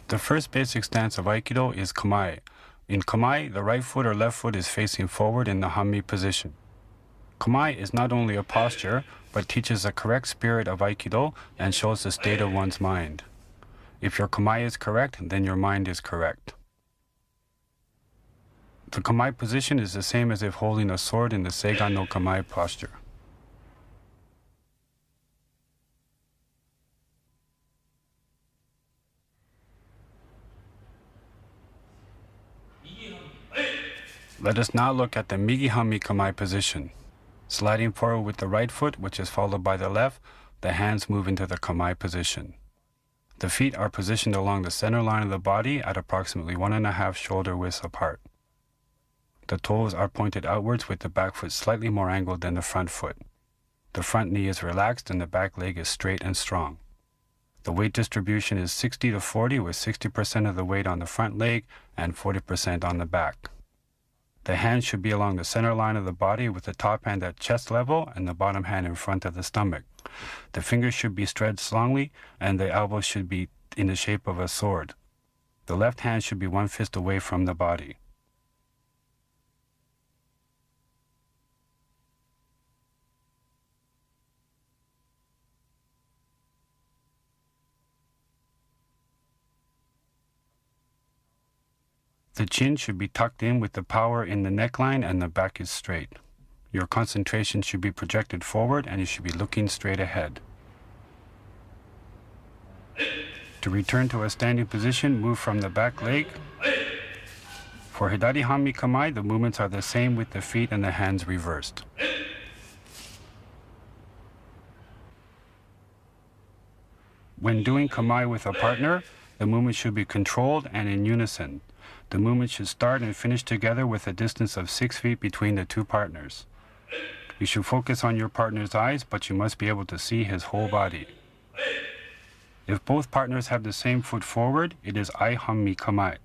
The first basic stance of Aikido is kamae. In kamae, the right foot or left foot is facing forward in the hanmi position. Kamae is not only a posture, but teaches the correct spirit of Aikido and shows the state of one's mind. If your kamae is correct, then your mind is correct. The kamae position is the same as if holding a sword in the seigan no kamae posture. Let us now look at the migi hanmi kamae position. Sliding forward with the right foot, which is followed by the left, the hands move into the kamae position. The feet are positioned along the center line of the body at approximately 1.5 shoulder widths apart. The toes are pointed outwards with the back foot slightly more angled than the front foot. The front knee is relaxed and the back leg is straight and strong. The weight distribution is 60-40, with 60% of the weight on the front leg and 40% on the back. The hands should be along the center line of the body, with the top hand at chest level and the bottom hand in front of the stomach. The fingers should be stretched strongly and the elbows should be in the shape of a sword. The left hand should be one fist away from the body. The chin should be tucked in with the power in the neckline and the back is straight. Your concentration should be projected forward and you should be looking straight ahead. To return to a standing position, move from the back leg. For hidari hanmi kamae, the movements are the same with the feet and the hands reversed. When doing kamae with a partner, the movement should be controlled and in unison. The movement should start and finish together with a distance of 6 feet between the two partners. You should focus on your partner's eyes, but you must be able to see his whole body. If both partners have the same foot forward, it is ai hanmi kamae.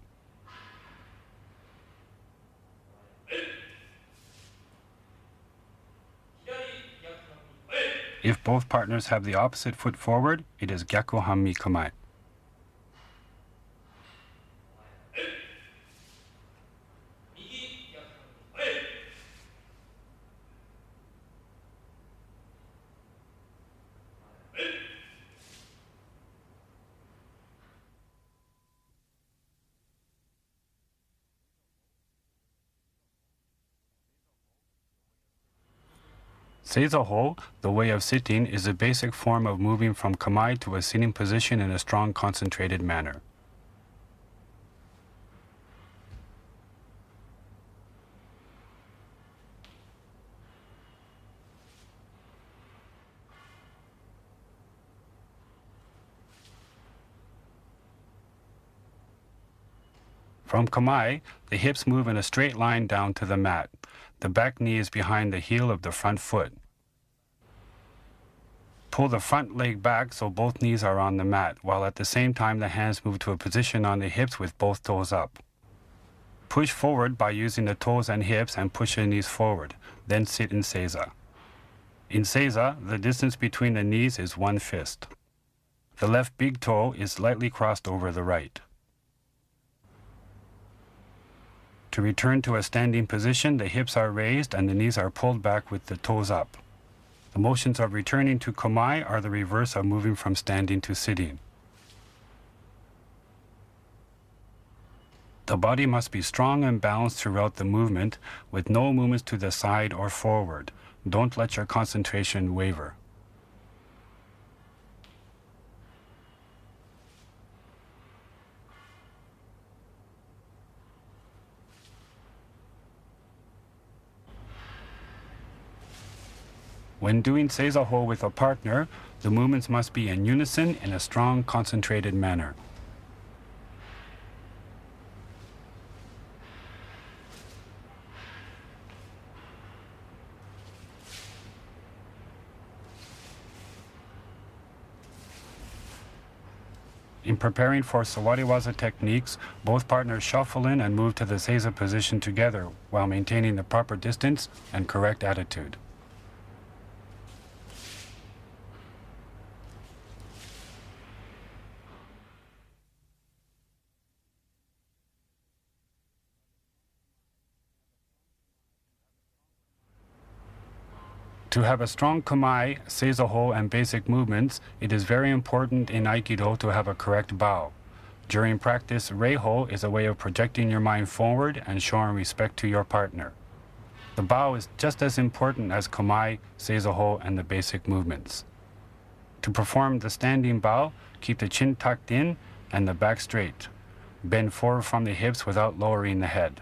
If both partners have the opposite foot forward, it is gyaku hanmi kamae. Seiza ho, the way of sitting, is a basic form of moving from kamae to a sitting position in a strong, concentrated manner. From kamae, the hips move in a straight line down to the mat. The back knee is behind the heel of the front foot. Pull the front leg back so both knees are on the mat, while at the same time the hands move to a position on the hips with both toes up. Push forward by using the toes and hips and push your knees forward, then sit in Seiza. In Seiza, the distance between the knees is one fist. The left big toe is slightly crossed over the right. To return to a standing position, the hips are raised and the knees are pulled back with the toes up. The motions of returning to kamae are the reverse of moving from standing to sitting. The body must be strong and balanced throughout the movement, with no movements to the side or forward. Don't let your concentration waver. When doing Seiza ho with a partner, the movements must be in unison in a strong, concentrated manner. In preparing for sawariwaza techniques, both partners shuffle in and move to the Seiza position together while maintaining the proper distance and correct attitude. To have a strong kamae, Seiza, and basic movements, it is very important in Aikido to have a correct bow. During practice, reiho is a way of projecting your mind forward and showing respect to your partner. The bow is just as important as kamae, Seiza, and the basic movements. To perform the standing bow, keep the chin tucked in and the back straight. Bend forward from the hips without lowering the head.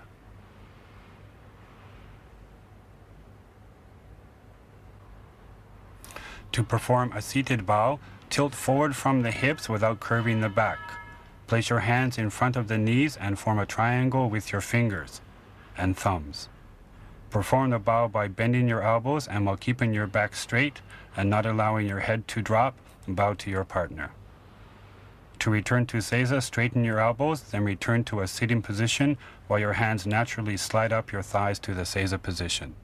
To perform a seated bow, tilt forward from the hips without curving the back. Place your hands in front of the knees and form a triangle with your fingers and thumbs. Perform the bow by bending your elbows and while keeping your back straight and not allowing your head to drop, bow to your partner. To return to Seiza, straighten your elbows, then return to a sitting position while your hands naturally slide up your thighs to the Seiza position.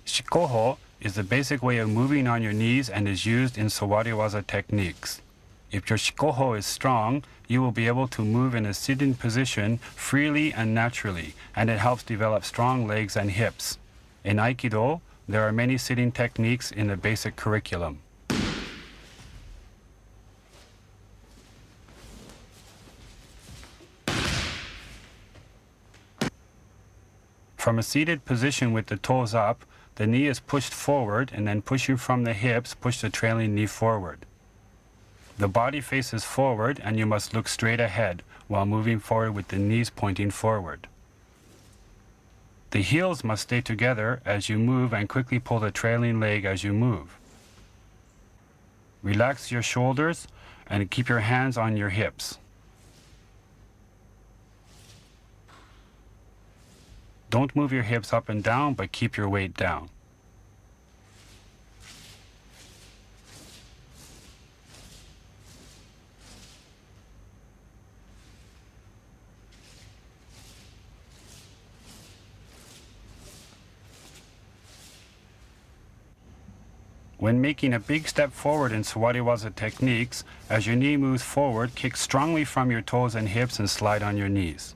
Shikko is the basic way of moving on your knees and is used in sawari-waza techniques. If your shikko is strong, you will be able to move in a sitting position freely and naturally, and it helps develop strong legs and hips. In Aikido, there are many sitting techniques in the basic curriculum. From a seated position with the toes up, the knee is pushed forward and then pushing from the hips, push the trailing knee forward. The body faces forward and you must look straight ahead while moving forward with the knees pointing forward. The heels must stay together as you move and quickly pull the trailing leg as you move. Relax your shoulders and keep your hands on your hips. Don't move your hips up and down, but keep your weight down. When making a big step forward in sawari-waza techniques, as your knee moves forward, kick strongly from your toes and hips and slide on your knees.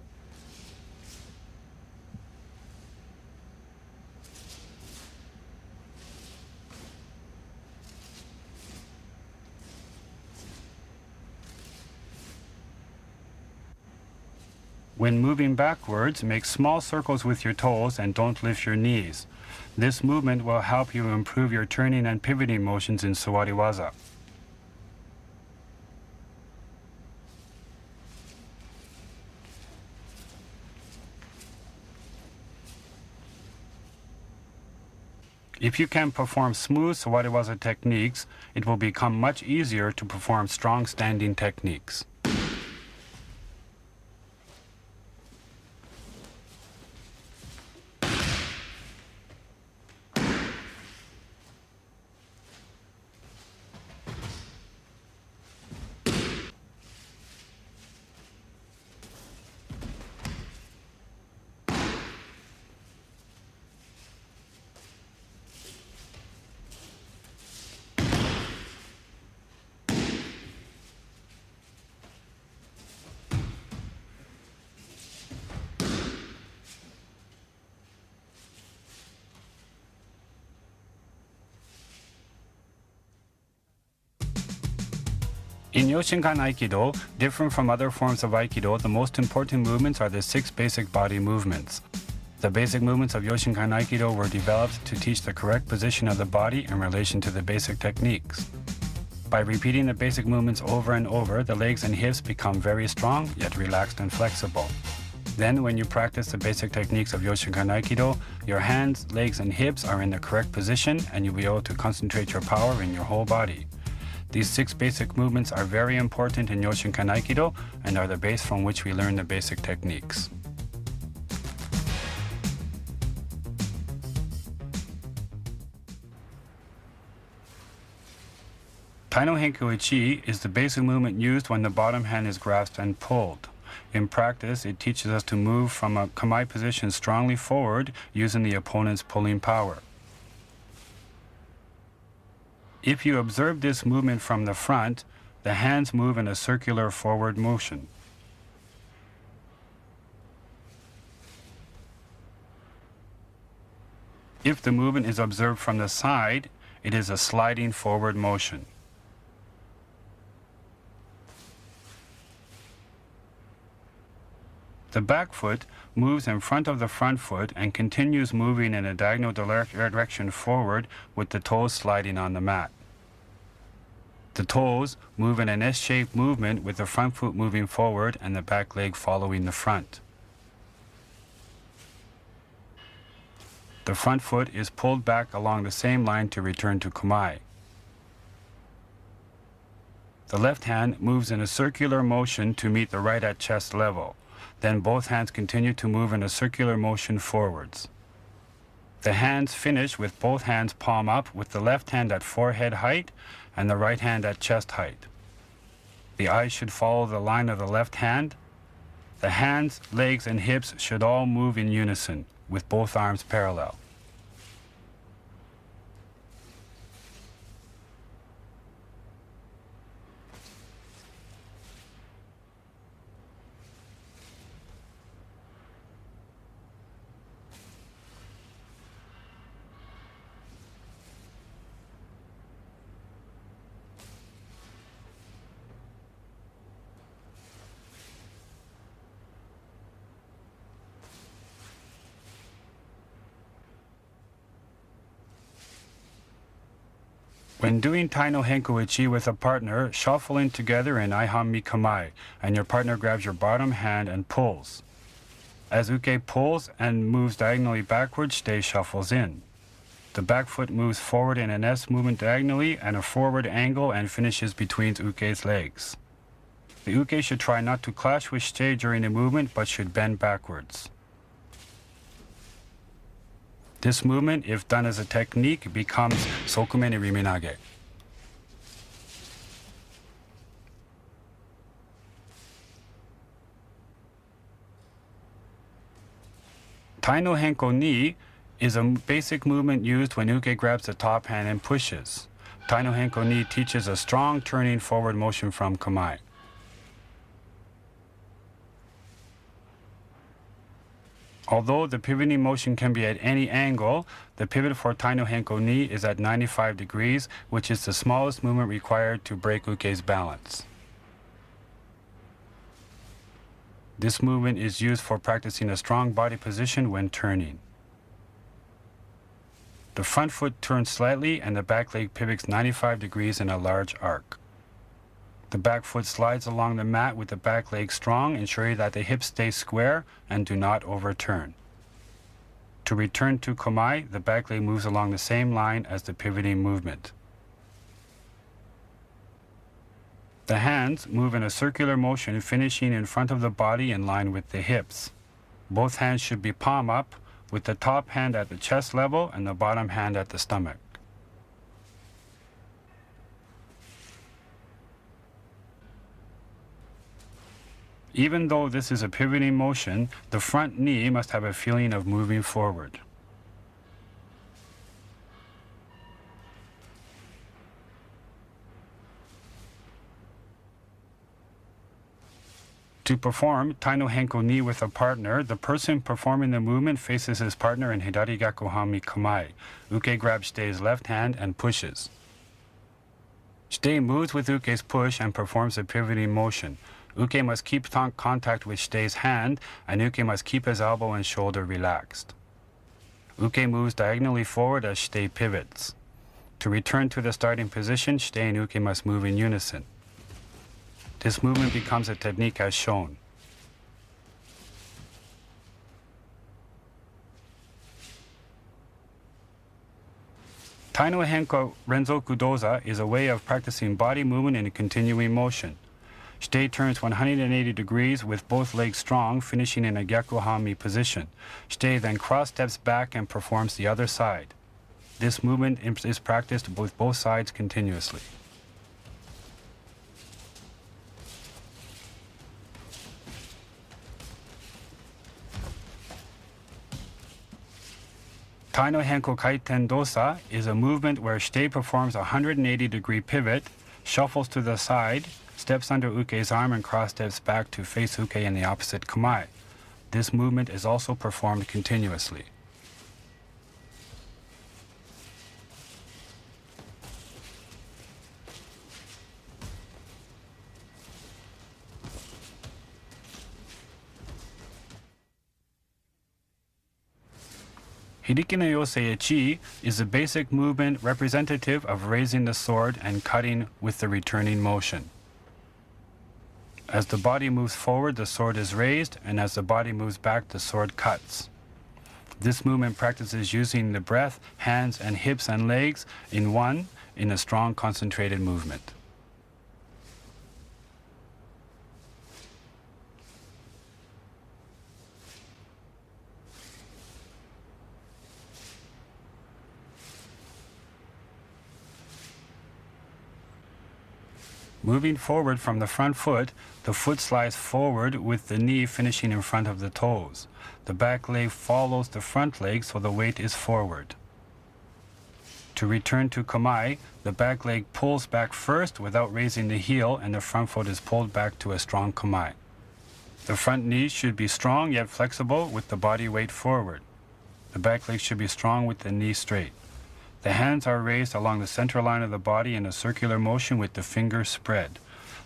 When moving backwards, make small circles with your toes and don't lift your knees. This movement will help you improve your turning and pivoting motions in sawari-waza. If you can perform smooth sawari-waza techniques, it will become much easier to perform strong standing techniques. In Yoshinkan Aikido, different from other forms of Aikido, the most important movements are the 6 basic body movements. The basic movements of Yoshinkan Aikido were developed to teach the correct position of the body in relation to the basic techniques. By repeating the basic movements over and over, the legs and hips become very strong, yet relaxed and flexible. Then, when you practice the basic techniques of Yoshinkan Aikido, your hands, legs, and hips are in the correct position, and you'll be able to concentrate your power in your whole body. These 6 basic movements are very important in Yoshinkan Aikido and are the base from which we learn the basic techniques. Taino Henku Ichi is the basic movement used when the bottom hand is grasped and pulled. In practice, it teaches us to move from a kamae position strongly forward using the opponent's pulling power. If you observe this movement from the front, the hands move in a circular forward motion. If the movement is observed from the side, it is a sliding forward motion. The back foot moves in front of the front foot and continues moving in a diagonal direction forward with the toes sliding on the mat. The toes move in an S-shaped movement with the front foot moving forward and the back leg following the front. The front foot is pulled back along the same line to return to kamae. The left hand moves in a circular motion to meet the right at chest level. Then both hands continue to move in a circular motion forwards. The hands finish with both hands palm up, with the left hand at forehead height and the right hand at chest height. The eyes should follow the line of the left hand. The hands, legs, and hips should all move in unison, with both arms parallel. When doing Tai no Henko Ichi with a partner, shuffle in together in Aihanmi Kamae, and your partner grabs your bottom hand and pulls. As uke pulls and moves diagonally backwards, shite shuffles in. The back foot moves forward in an S movement diagonally and a forward angle and finishes between uke's legs. The uke should try not to clash with shite during the movement, but should bend backwards. This movement, if done as a technique, becomes sokume ni rimi nage. Tai no Henko ni is a basic movement used when uke grabs the top hand and pushes. Tai no Henko ni teaches a strong turning forward motion from kamae. Although the pivoting motion can be at any angle, the pivot for Tai no Henko ni is at 95 degrees, which is the smallest movement required to break uke's balance. This movement is used for practicing a strong body position when turning. The front foot turns slightly and the back leg pivots 95 degrees in a large arc. The back foot slides along the mat with the back leg strong, ensuring that the hips stay square and do not overturn. To return to kamae, the back leg moves along the same line as the pivoting movement. The hands move in a circular motion, finishing in front of the body in line with the hips. Both hands should be palm up, with the top hand at the chest level and the bottom hand at the stomach. Even though this is a pivoting motion, the front knee must have a feeling of moving forward. To perform Tai no Henko ni with a partner, the person performing the movement faces his partner in Hidari Gaku Hami Kamae. Uke grabs shite's left hand and pushes. Shite moves with uke's push and performs a pivoting motion. Uke must keep contact with shite's hand, and uke must keep his elbow and shoulder relaxed. Uke moves diagonally forward as shite pivots. To return to the starting position, shite and uke must move in unison. This movement becomes a technique as shown. Tai no Henko Renzoku Doza is a way of practicing body movement in a continuing motion. Shite turns 180 degrees with both legs strong, finishing in a gyaku hami position. Shite then cross steps back and performs the other side. This movement is practiced with both sides continuously. Tai no Henko Kaiten Dosa is a movement where shite performs a 180-degree pivot, shuffles to the side, steps under uke's arm and cross steps back to face uke in the opposite kamae. This movement is also performed continuously. Hirikine Yosei is a basic movement representative of raising the sword and cutting with the returning motion. As the body moves forward, the sword is raised, and as the body moves back, the sword cuts. This movement practices using the breath, hands, and hips and legs in a strong concentrated movement. Moving forward from the front foot, the foot slides forward with the knee finishing in front of the toes. The back leg follows the front leg, so the weight is forward. To return to kamae, the back leg pulls back first without raising the heel, and the front foot is pulled back to a strong kamae. The front knee should be strong yet flexible with the body weight forward. The back leg should be strong with the knee straight. The hands are raised along the center line of the body in a circular motion with the fingers spread.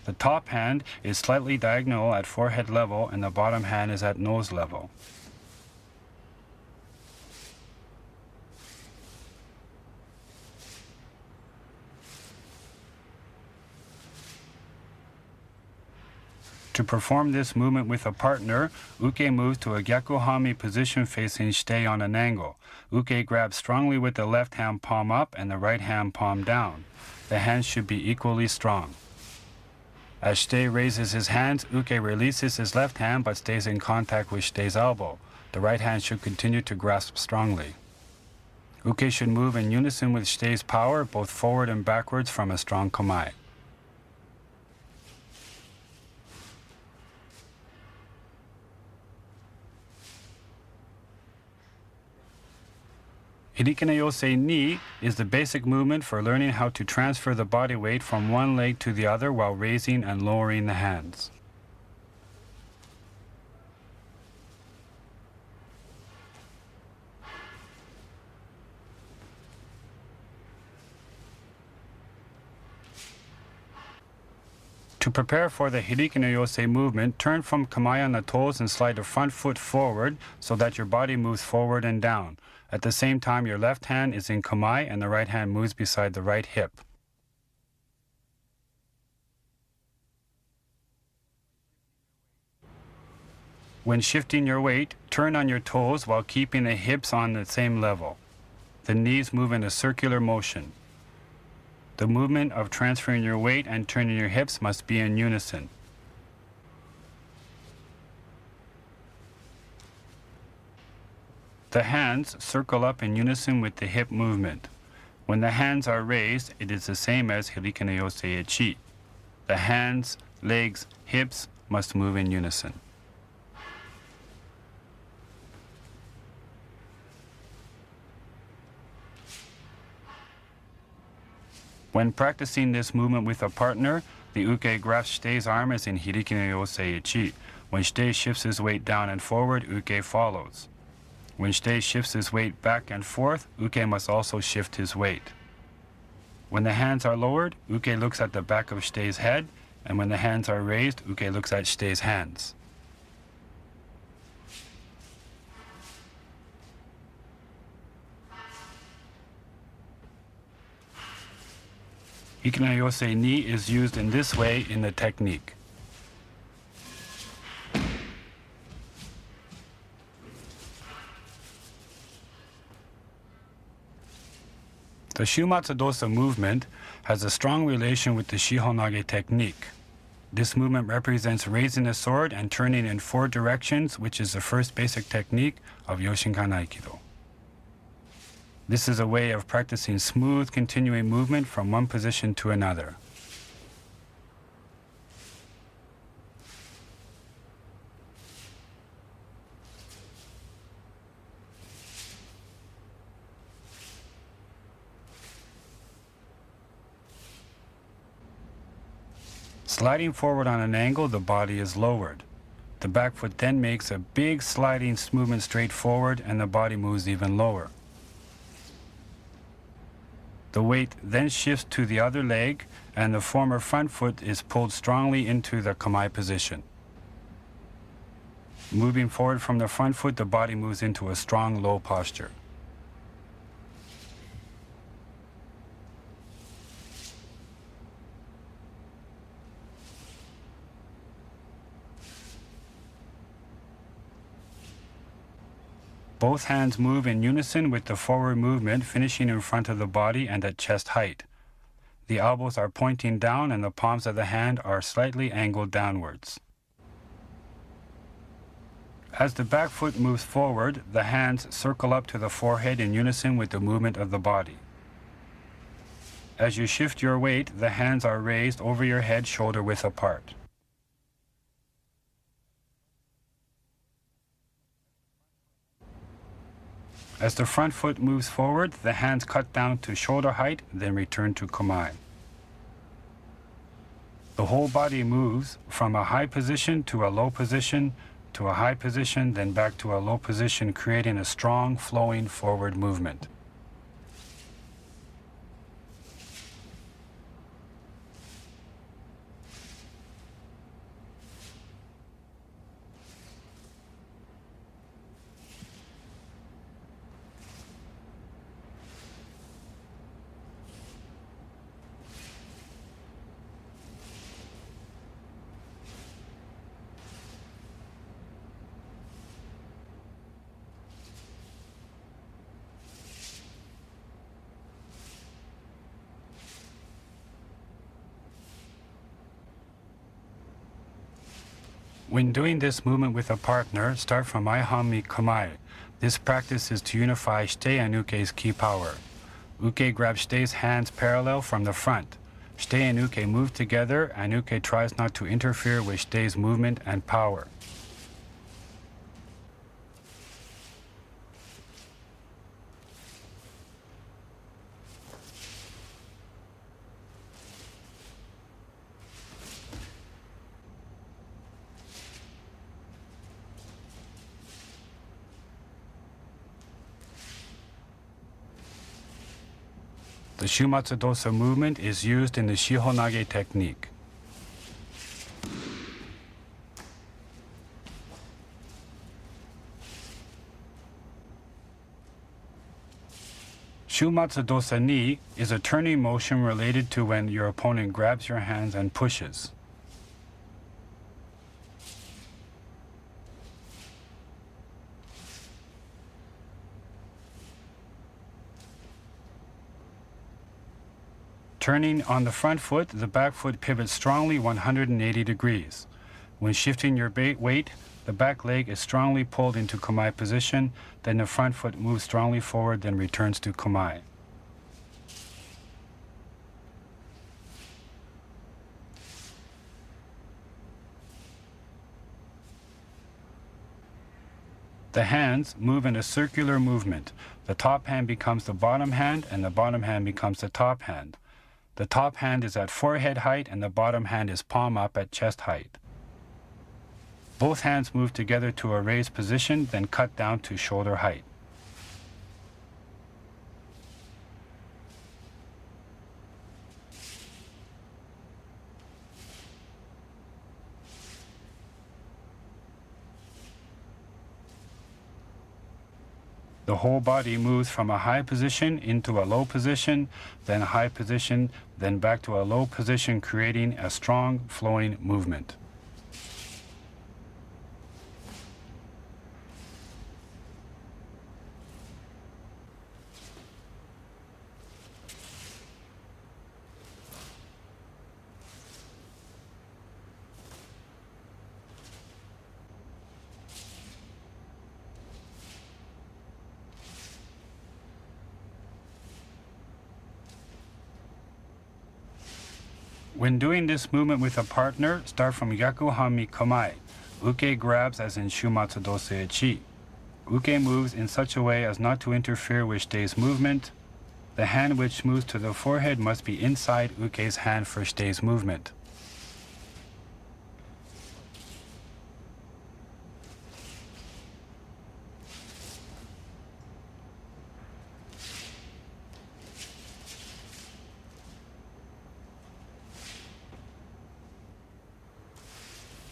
The top hand is slightly diagonal at forehead level, and the bottom hand is at nose level. To perform this movement with a partner, uke moves to a gyakuhami position facing shite on an angle. Uke grabs strongly with the left hand palm up and the right hand palm down. The hands should be equally strong. As shite raises his hands, uke releases his left hand but stays in contact with shite's elbow. The right hand should continue to grasp strongly. Uke should move in unison with shite's power, both forward and backwards from a strong kamae. Hirikine Yosei ni is the basic movement for learning how to transfer the body weight from one leg to the other while raising and lowering the hands. To prepare for the Hirikine Yosei movement, turn from kamae on the toes and slide the front foot forward so that your body moves forward and down. At the same time, your left hand is in kamae and the right hand moves beside the right hip. When shifting your weight, turn on your toes while keeping the hips on the same level. The knees move in a circular motion. The movement of transferring your weight and turning your hips must be in unison. The hands circle up in unison with the hip movement. When the hands are raised, it is the same as Hirikine Yosei. The hands, legs, hips must move in unison. When practicing this movement with a partner, the uke grasps shite's arm as in Hirikine Yosei. When shite shifts his weight down and forward, uke follows. When shite shifts his weight back and forth, uke must also shift his weight. When the hands are lowered, uke looks at the back of shite's head, and when the hands are raised, uke looks at shite's hands. Hirikine Yosei ni is used in this way in the technique. The Shumatsu dosa movement has a strong relation with the Shiho nage technique. This movement represents raising a sword and turning in 4 directions, which is the first basic technique of Yoshinkan Aikido. This is a way of practicing smooth, continuing movement from one position to another. Sliding forward on an angle, the body is lowered. The back foot then makes a big sliding movement straight forward and the body moves even lower. The weight then shifts to the other leg and the former front foot is pulled strongly into the kamae position. Moving forward from the front foot, the body moves into a strong low posture. Both hands move in unison with the forward movement, finishing in front of the body and at chest height. The elbows are pointing down and the palms of the hand are slightly angled downwards. As the back foot moves forward, the hands circle up to the forehead in unison with the movement of the body. As you shift your weight, the hands are raised over your head, shoulder width apart. As the front foot moves forward, the hands cut down to shoulder height, then return to kamae. The whole body moves from a high position to a low position, to a high position, then back to a low position, creating a strong, flowing forward movement. When doing this movement with a partner, start from Aihami Kamae. This practice is to unify Shite and Uke's ki power. Uke grabs Shite's hands parallel from the front. Shite and Uke move together, and Uke tries not to interfere with Shite's movement and power. The Shumatsu Dosa movement is used in the Shiho nage technique. Shumatsu Dosa ni is a turning motion related to when your opponent grabs your hands and pushes. Turning on the front foot, the back foot pivots strongly 180 degrees. When shifting your weight, the back leg is strongly pulled into kamae position, then the front foot moves strongly forward, then returns to kamae. The hands move in a circular movement. The top hand becomes the bottom hand, and the bottom hand becomes the top hand. The top hand is at forehead height and the bottom hand is palm up at chest height. Both hands move together to a raised position, then cut down to shoulder height. The whole body moves from a high position into a low position, then a high position, then back to a low position, creating a strong flowing movement. When doing this movement with a partner, start from Yakuhami Kamae. Uke grabs as in Shumatsu Dosa Echi. Uke moves in such a way as not to interfere with Shite's movement. The hand which moves to the forehead must be inside Uke's hand for Shite's movement.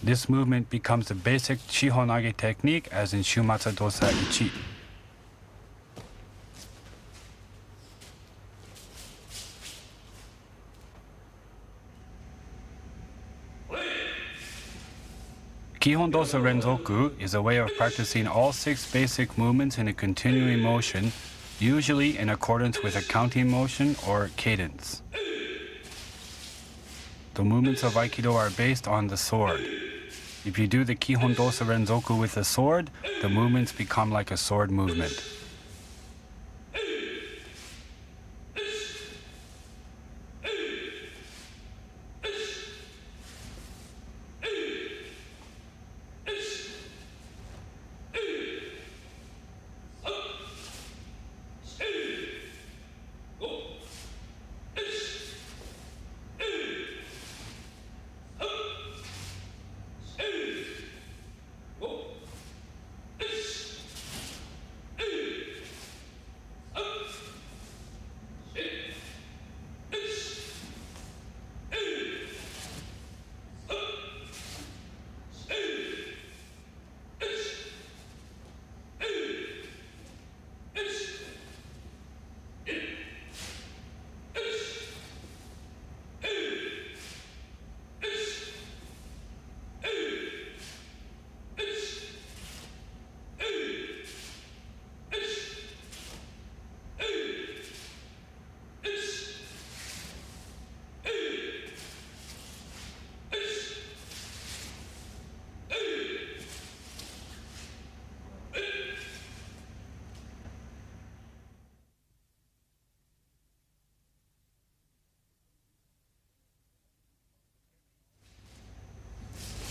This movement becomes the basic Shiho nage technique as in Shumatsu dosa ichi. Kihon dosa renzoku is a way of practicing all 6 basic movements in a continuing motion, usually in accordance with a counting motion or cadence. The movements of Aikido are based on the sword. If you do the Kihon dosa renzoku with a sword, the movements become like a sword movement.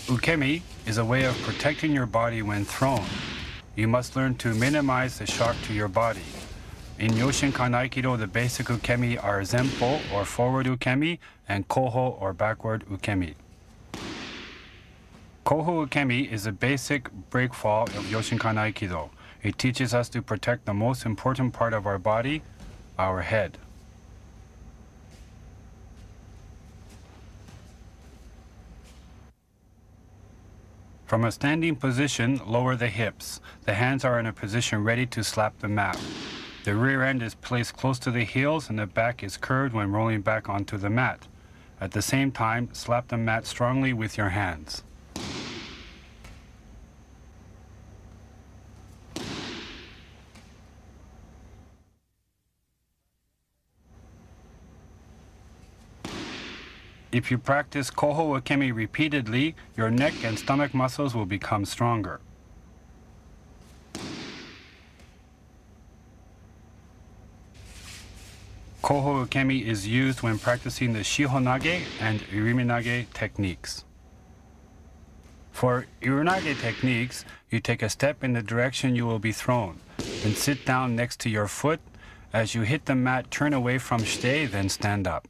Ukemi is a way of protecting your body when thrown. You must learn to minimize the shock to your body. In Yoshinkan Aikido, the basic ukemi are zenpo or forward ukemi and koho or backward ukemi. Koho ukemi is a basic breakfall of Yoshinkan Aikido. It teaches us to protect the most important part of our body, our head. From a standing position, lower the hips. The hands are in a position ready to slap the mat. The rear end is placed close to the heels and the back is curved when rolling back onto the mat. At the same time, slap the mat strongly with your hands. If you practice koho ukemi repeatedly, your neck and stomach muscles will become stronger. Koho ukemi is used when practicing the Shiho nage and urimi nage techniques. For urunage techniques, you take a step in the direction you will be thrown, then sit down next to your foot. As you hit the mat, turn away from shite, then stand up.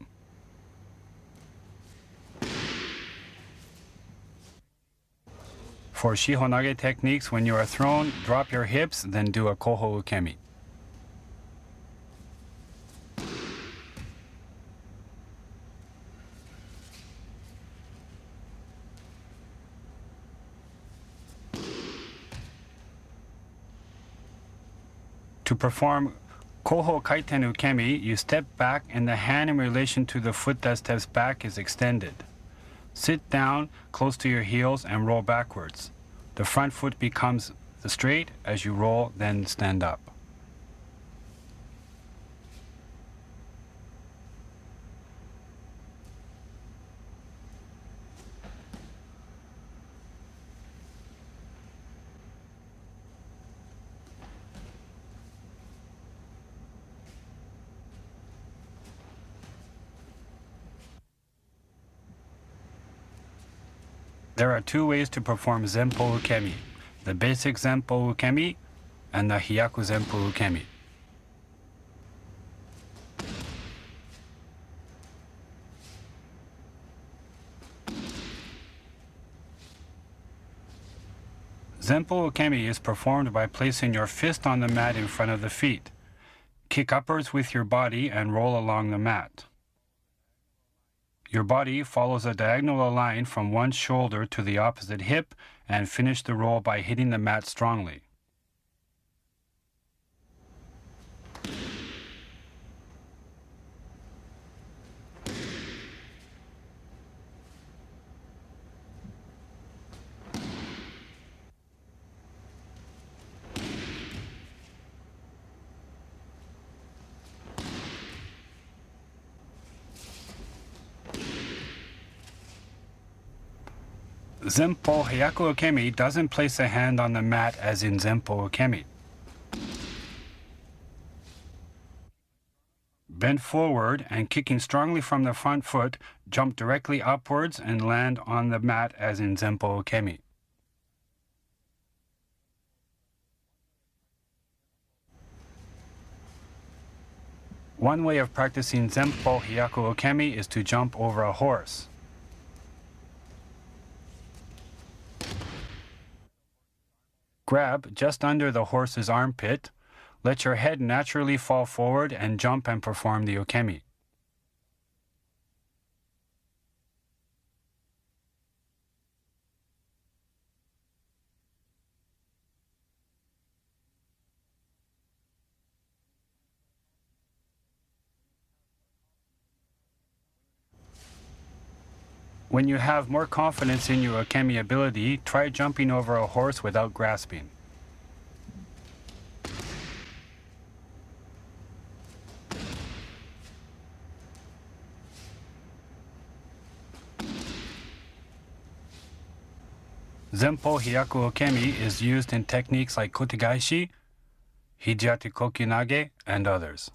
For Shiho nage techniques, when you are thrown, drop your hips, then do a koho ukemi. To perform koho kaiten ukemi, you step back and the hand in relation to the foot that steps back is extended. Sit down close to your heels and roll backwards. The front foot becomes straight as you roll, then stand up. There are 2 ways to perform zenpo ukemi, the basic zenpo ukemi and the hyaku zenpo ukemi. Zenpo ukemi is performed by placing your fist on the mat in front of the feet. Kick upwards with your body and roll along the mat. Your body follows a diagonal line from one shoulder to the opposite hip and finish the roll by hitting the mat strongly. Zempo Hyaku Ukemi doesn't place a hand on the mat as in Zempo Ukemi. Bend forward and kicking strongly from the front foot, jump directly upwards and land on the mat as in Zempo Ukemi. One way of practicing Zempo Hyaku Ukemi is to jump over a horse. Grab just under the horse's armpit, let your head naturally fall forward and jump and perform the ukemi. When you have more confidence in your ukemi ability, try jumping over a horse without grasping. Zempo Hyaku Ukemi is used in techniques like kotegaishi, hijiate koku nage, and others.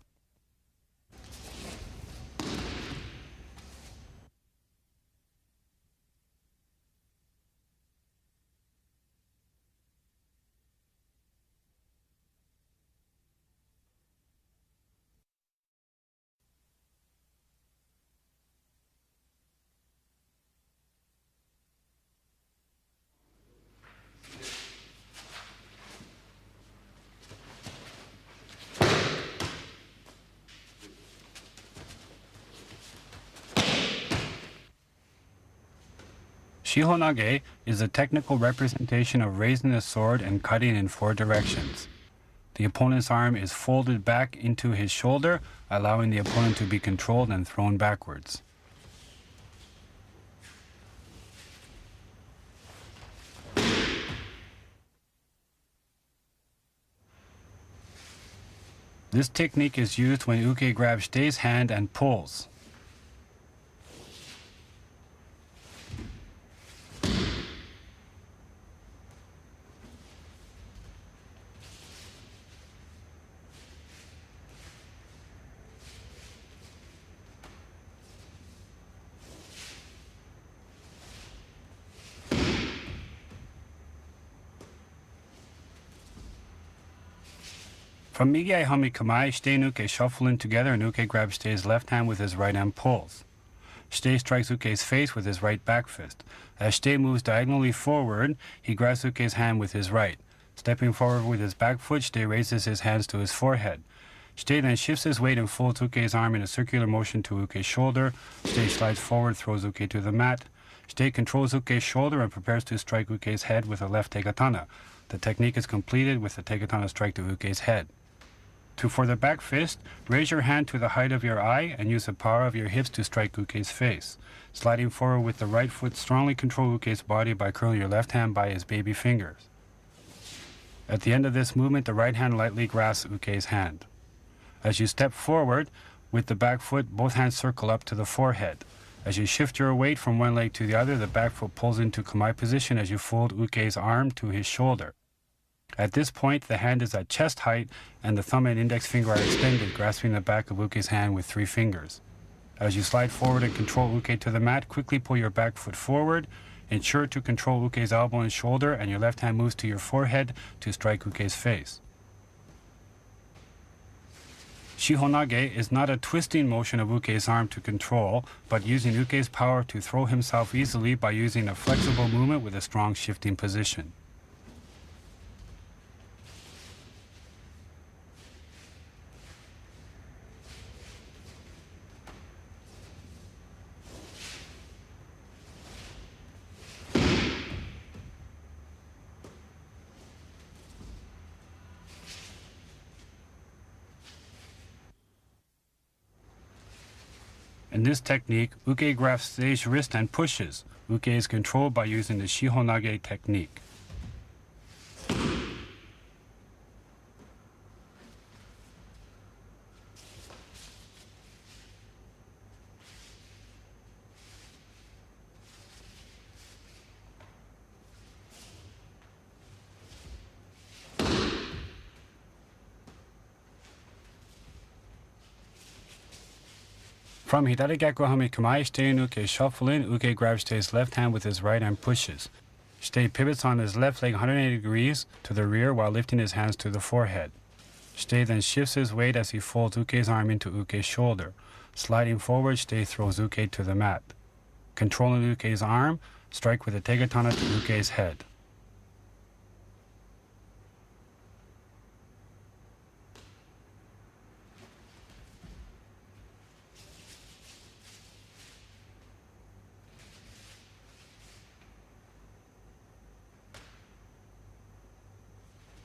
Shiho nage is a technical representation of raising the sword and cutting in 4 directions. The opponent's arm is folded back into his shoulder, allowing the opponent to be controlled and thrown backwards. This technique is used when uke grabs Shitei's hand and pulls. From Migi Hami Kamae, Shitei and Uke shuffle in together and Uke grabs Shitei's left hand with his right and pulls. Shitei strikes Uke's face with his right back fist. As Shitei moves diagonally forward, he grabs Uke's hand with his right. Stepping forward with his back foot, Shitei raises his hands to his forehead. Shitei then shifts his weight and folds Uke's arm in a circular motion to Uke's shoulder. Shitei slides forward, throws Uke to the mat. Shitei controls Uke's shoulder and prepares to strike Uke's head with a left tegatana. The technique is completed with the tegatana strike to Uke's head. For the back fist, raise your hand to the height of your eye and use the power of your hips to strike Uke's face. Sliding forward with the right foot, strongly control Uke's body by curling your left hand by his baby fingers. At the end of this movement, the right hand lightly grasps Uke's hand. As you step forward, with the back foot, both hands circle up to the forehead. As you shift your weight from one leg to the other, the back foot pulls into kamae position as you fold Uke's arm to his shoulder. At this point, the hand is at chest height and the thumb and index finger are extended, grasping the back of Uke's hand with 3 fingers. As you slide forward and control Uke to the mat, quickly pull your back foot forward. Ensure to control Uke's elbow and shoulder, and your left hand moves to your forehead to strike Uke's face. Shiho nage is not a twisting motion of Uke's arm to control, but using Uke's power to throw himself easily by using a flexible movement with a strong shifting position. In this technique, uke grabs Sei's wrist and pushes. Uke is controlled by using the Shiho nage technique. From Hidari Gaku Hami Kamae, Shite and Uke shuffle in. Uke grabs Shite's left hand with his right and pushes. Shite pivots on his left leg 180 degrees to the rear while lifting his hands to the forehead. Shite then shifts his weight as he folds Uke's arm into Uke's shoulder. Sliding forward, Shite throws Uke to the mat. Controlling Uke's arm, strike with a tegatana to Uke's head.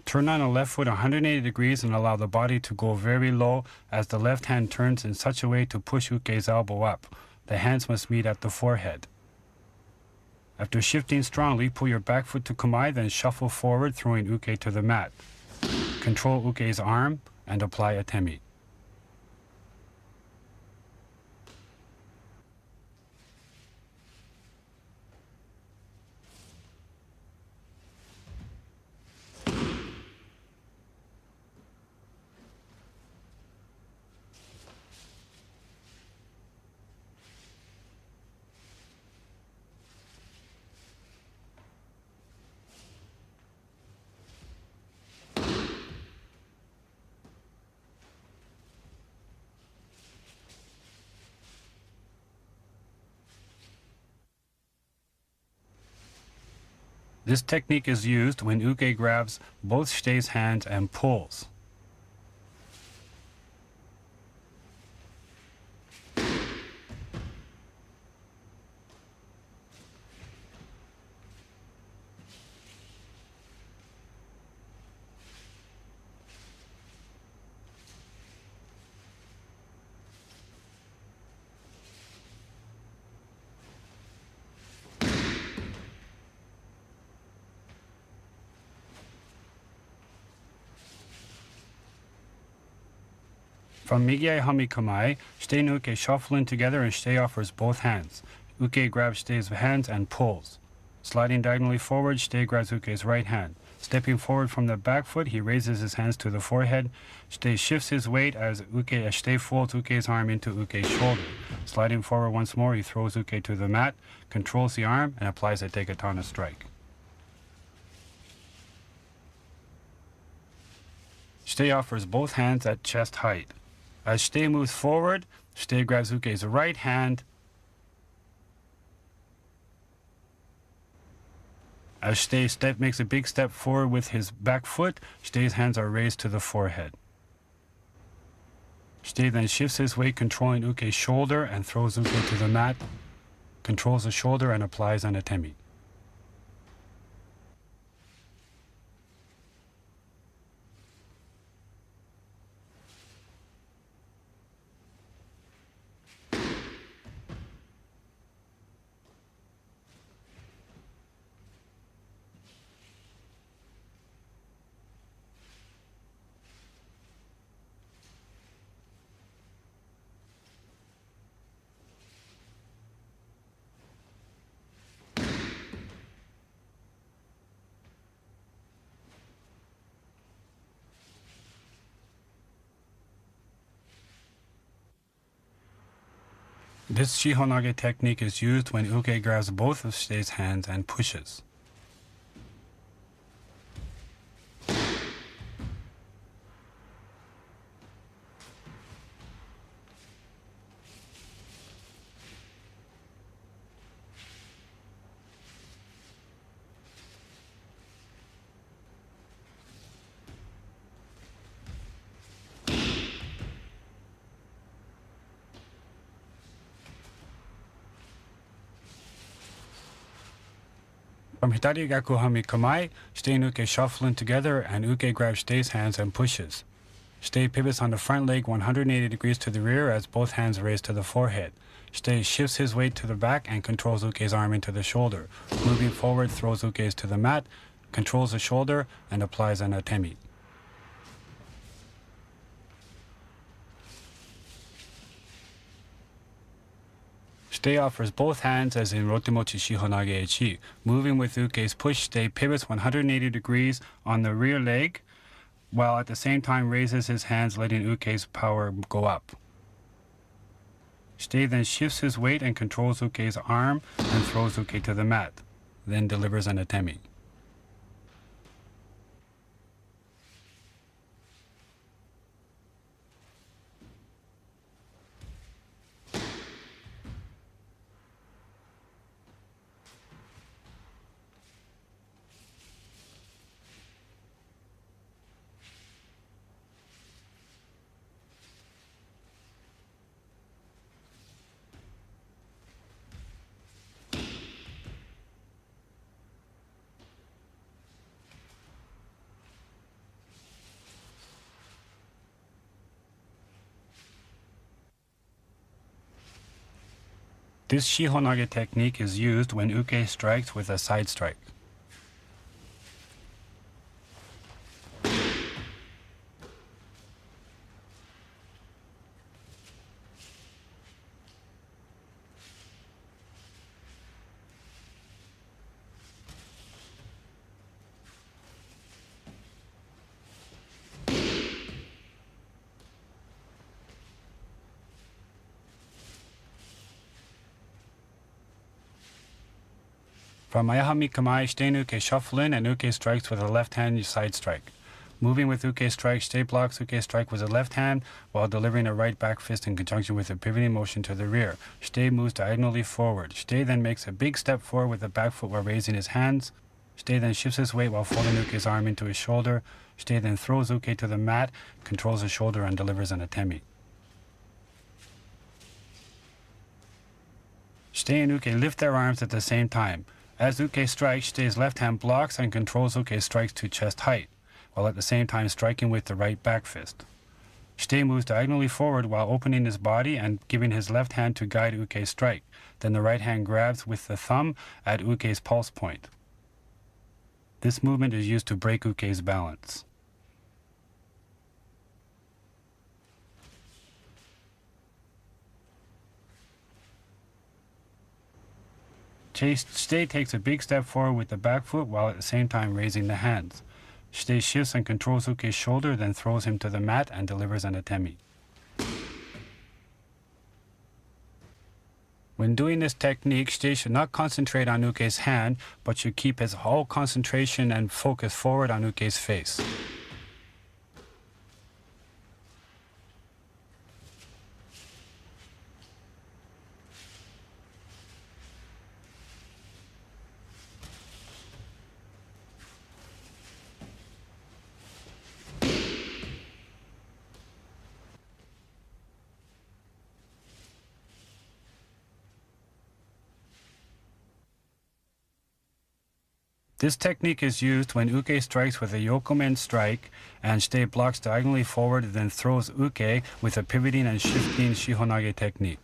Turn on the left foot 180 degrees and allow the body to go very low as the left hand turns in such a way to push Uke's elbow up. The hands must meet at the forehead. After shifting strongly, pull your back foot to kamae, then shuffle forward, throwing Uke to the mat. Control Uke's arm and apply a temi. This technique is used when Uke grabs both Shite's hands and pulls. From Migie Hami Kamae, Shite and Uke shuffle in together and Shite offers both hands. Uke grabs Shite's hands and pulls. Sliding diagonally forward, Shite grabs Uke's right hand. Stepping forward from the back foot, he raises his hands to the forehead. Shite shifts his weight as Shite folds Uke's arm into Uke's shoulder. Sliding forward once more, he throws Uke to the mat, controls the arm, and applies a tegatana strike. Shite offers both hands at chest height. As Shite moves forward, Shite grabs Uke's right hand. As Shite makes a big step forward with his back foot, Shite's hands are raised to the forehead. Shite then shifts his weight, controlling Uke's shoulder, and throws Uke to the mat, controls the shoulder, and applies an atemi. This Shiho nage technique is used when Uke grabs both of Shite's hands and pushes. From Hidari Gaku Hami Kamae, Shite and Uke shuffle in together and Uke grabs Shite's hands and pushes. Shite pivots on the front leg 180 degrees to the rear as both hands raised to the forehead. Shite shifts his weight to the back and controls uke's arm into the shoulder. Moving forward, throws uke's to the mat, controls the shoulder, and applies an atemi. Shite offers both hands as in Rotemochi Shiho nage Echi. Moving with uke's push, Shite pivots 180 degrees on the rear leg, while at the same time raises his hands, letting uke's power go up. Shite then shifts his weight and controls uke's arm and throws uke to the mat, then delivers an atemi. This Shiho nage technique is used when uke strikes with a side strike. From Ayahami Kamae, Shite uke shuffle in and uke strikes with a left hand side strike. Moving with uke strike, Shite blocks uke strike with a left hand while delivering a right back fist in conjunction with a pivoting motion to the rear. Shite moves diagonally forward. Shite then makes a big step forward with the back foot while raising his hands. Shite then shifts his weight while folding uke's arm into his shoulder. Shite then throws uke to the mat, controls the shoulder, and delivers an atemi. Shite and uke lift their arms at the same time. As uke strikes, Shite's left hand blocks and controls uke's strikes to chest height, while at the same time striking with the right back fist. Shite moves diagonally forward while opening his body and giving his left hand to guide uke's strike. Then the right hand grabs with the thumb at uke's pulse point. This movement is used to break uke's balance. Shite takes a big step forward with the back foot while at the same time raising the hands. Shite shifts and controls uke's shoulder, then throws him to the mat and delivers an atemi. When doing this technique, Shite should not concentrate on uke's hand, but should keep his whole concentration and focus forward on uke's face. This technique is used when uke strikes with a yokomen strike and Shite blocks diagonally forward and then throws uke with a pivoting and shifting Shiho nage technique.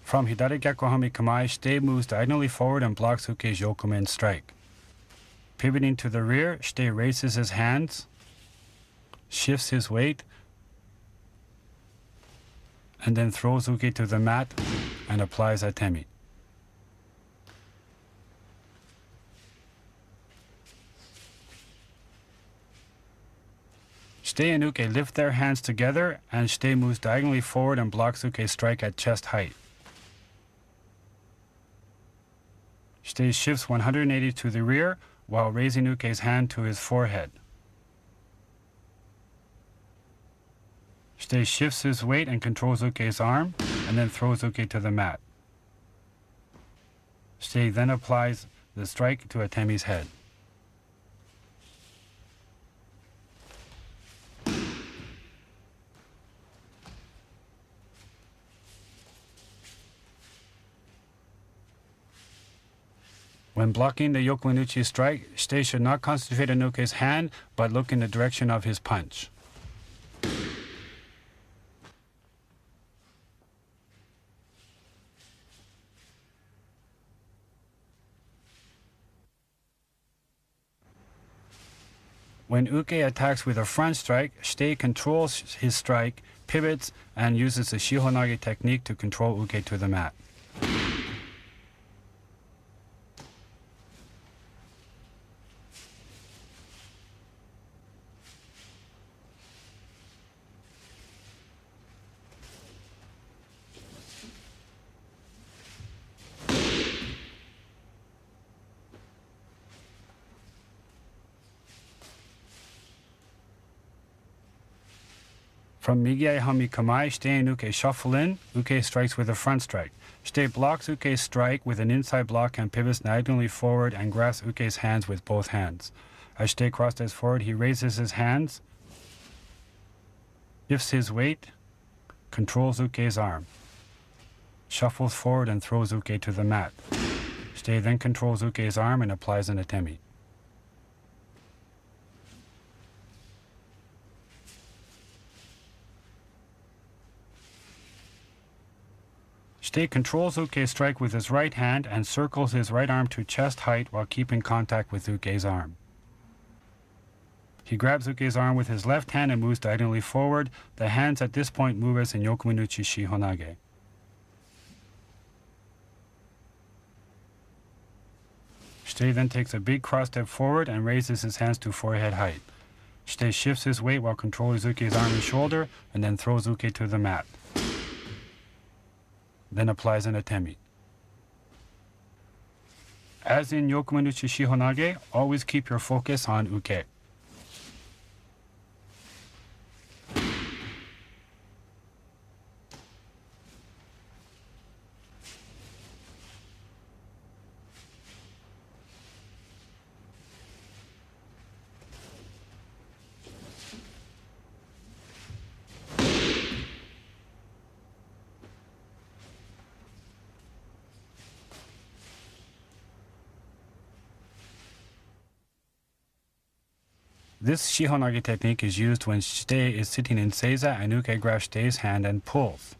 From Hidari Gyakuhami Kamae, Shite moves diagonally forward and blocks uke's yokomen strike. Pivoting to the rear, Shite raises his hands, shifts his weight, and then throws uke to the mat and applies atemi. Shite and uke lift their hands together and Shite moves diagonally forward and blocks uke's strike at chest height. Shite shifts 180 to the rear while raising uke's hand to his forehead. Shite shifts his weight and controls uke's arm and then throws uke to the mat. Shite then applies the strike to Atemi's head. When blocking the yokunuchi strike, Shite should not concentrate on Uke's hand, but look in the direction of his punch. When Uke attacks with a front strike, Shite controls his strike, pivots, and uses the Shiho nage technique to control Uke to the mat. From Migie Hami Kamae, Shite and Uke shuffle in. Uke strikes with a front strike. Shite blocks Uke's strike with an inside block and pivots diagonally forward and grasps Uke's hands with both hands. As Shite crosses forward, he raises his hands, shifts his weight, controls Uke's arm, shuffles forward and throws Uke to the mat. Shite then controls Uke's arm and applies an atemi. Shite controls Uke's strike with his right hand and circles his right arm to chest height while keeping contact with Uke's arm. He grabs Uke's arm with his left hand and moves diagonally forward. The hands at this point move as in yokunuchi Shiho nage. Shite then takes a big cross step forward and raises his hands to forehead height. Shite shifts his weight while controlling Uke's arm and shoulder and then throws Uke to the mat. Then applies an atemi. As in yokunuchi Shiho nage, always keep your focus on Uke. This Shiho nage technique is used when Shite is sitting in Seiza and Uke grabs Shite's hand and pulls.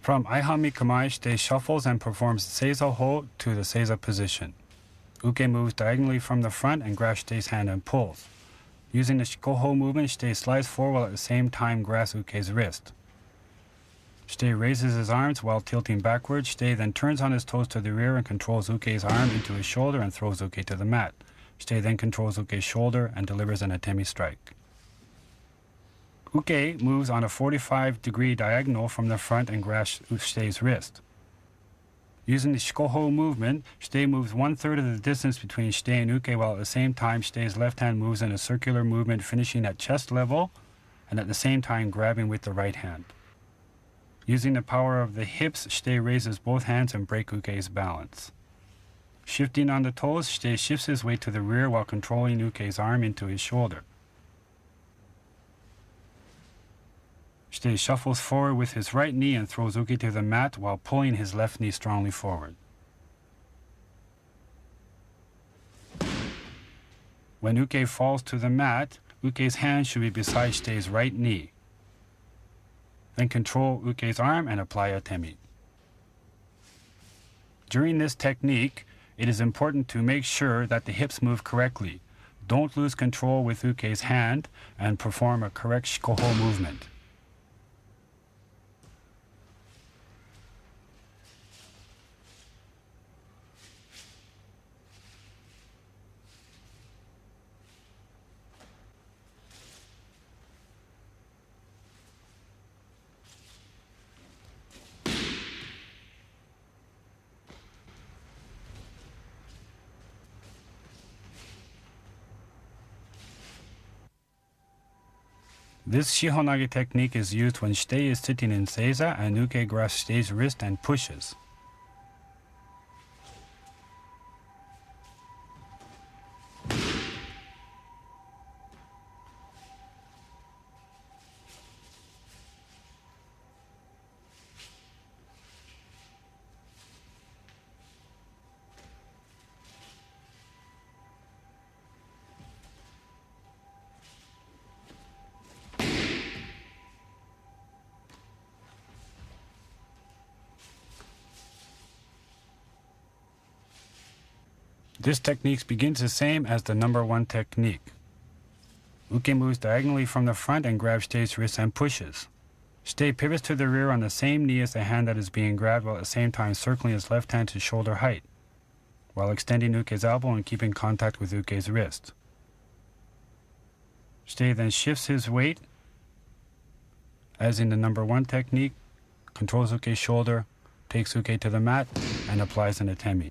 From Aihami Kamae, Shite shuffles and performs Seiza Ho to the Seiza position. Uke moves diagonally from the front and grabs Shite's hand and pulls. Using the shikko ho movement, Shite slides forward while at the same time grasps Uke's wrist. Shite raises his arms while tilting backwards. Shite then turns on his toes to the rear and controls Uke's arm into his shoulder and throws Uke to the mat. Shite then controls Uke's shoulder and delivers an atemi strike. Uke moves on a 45-degree diagonal from the front and grasps Shite's wrist. Using the shikko ho movement, Shite moves 1/3 of the distance between Shite and Uke while at the same time Shite's left hand moves in a circular movement finishing at chest level and at the same time grabbing with the right hand. Using the power of the hips, Shite raises both hands and breaks Uke's balance. Shifting on the toes, Shite shifts his weight to the rear while controlling Uke's arm into his shoulder. Shite shuffles forward with his right knee and throws Uke to the mat while pulling his left knee strongly forward. When Uke falls to the mat, Uke's hand should be beside Shite's right knee. Then control Uke's arm and apply atemi. During this technique, it is important to make sure that the hips move correctly. Don't lose control with Uke's hand and perform a correct shikko ho movement. This Shiho nage technique is used when shite is sitting in Seiza and uke grasps shite's wrist and pushes. This technique begins the same as the number 1 technique. Uke moves diagonally from the front and grabs shite's wrist and pushes. Shite pivots to the rear on the same knee as the hand that is being grabbed, while at the same time circling his left hand to shoulder height, while extending uke's elbow and keeping contact with uke's wrist. Shite then shifts his weight, as in the number 1 technique, controls uke's shoulder, takes uke to the mat, and applies an ukemi.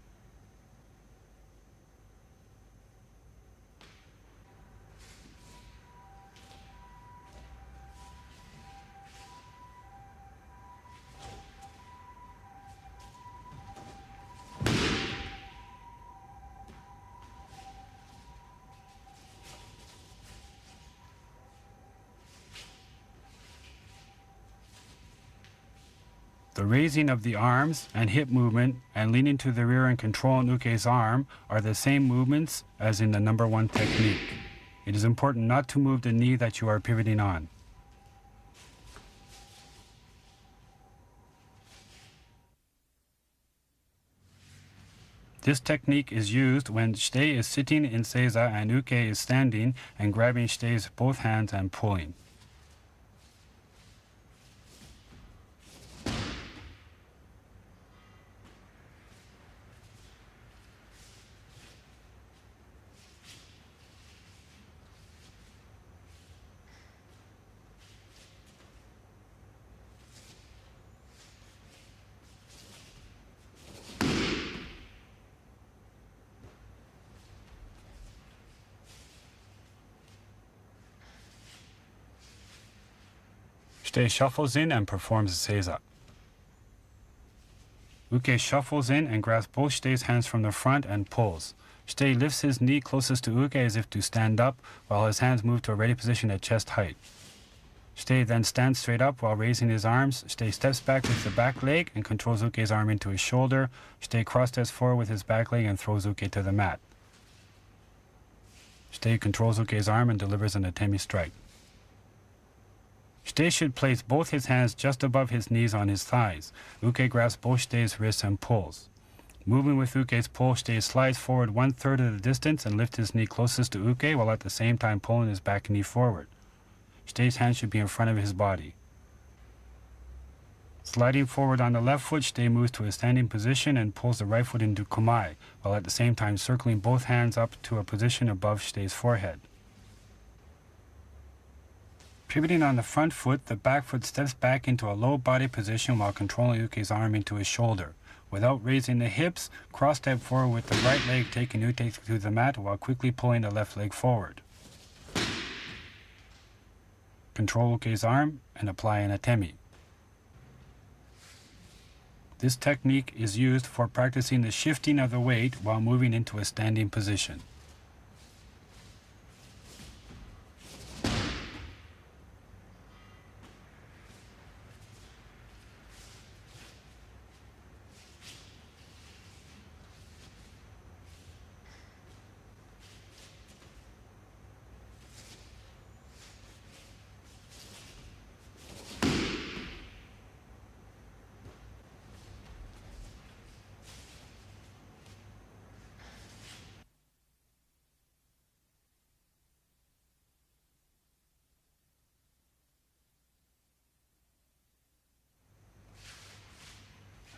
The raising of the arms and hip movement and leaning to the rear and controlling uke's arm are the same movements as in the number 1 technique. It is important not to move the knee that you are pivoting on. This technique is used when shite is sitting in Seiza and uke is standing and grabbing shite's both hands and pulling. Shite shuffles in and performs Seiza. Uke shuffles in and grabs both shite's hands from the front and pulls. Shite lifts his knee closest to uke as if to stand up, while his hands move to a ready position at chest height. Shite then stands straight up while raising his arms. Shite steps back with the back leg and controls uke's arm into his shoulder. Shite cross-steps forward with his back leg and throws uke to the mat. Shite controls uke's arm and delivers an ukemi strike. Shite should place both his hands just above his knees on his thighs. Uke grabs both shite's wrists and pulls. Moving with uke's pull, shite slides forward 1/3 of the distance and lifts his knee closest to uke while at the same time pulling his back knee forward. Shite's hand should be in front of his body. Sliding forward on the left foot, shite moves to a standing position and pulls the right foot into kamae, while at the same time circling both hands up to a position above shite's forehead. Pivoting on the front foot, the back foot steps back into a low body position while controlling uke's arm into his shoulder. Without raising the hips, cross-step forward with the right leg taking uke to the mat while quickly pulling the left leg forward. Control uke's arm and apply an ukemi. This technique is used for practicing the shifting of the weight while moving into a standing position.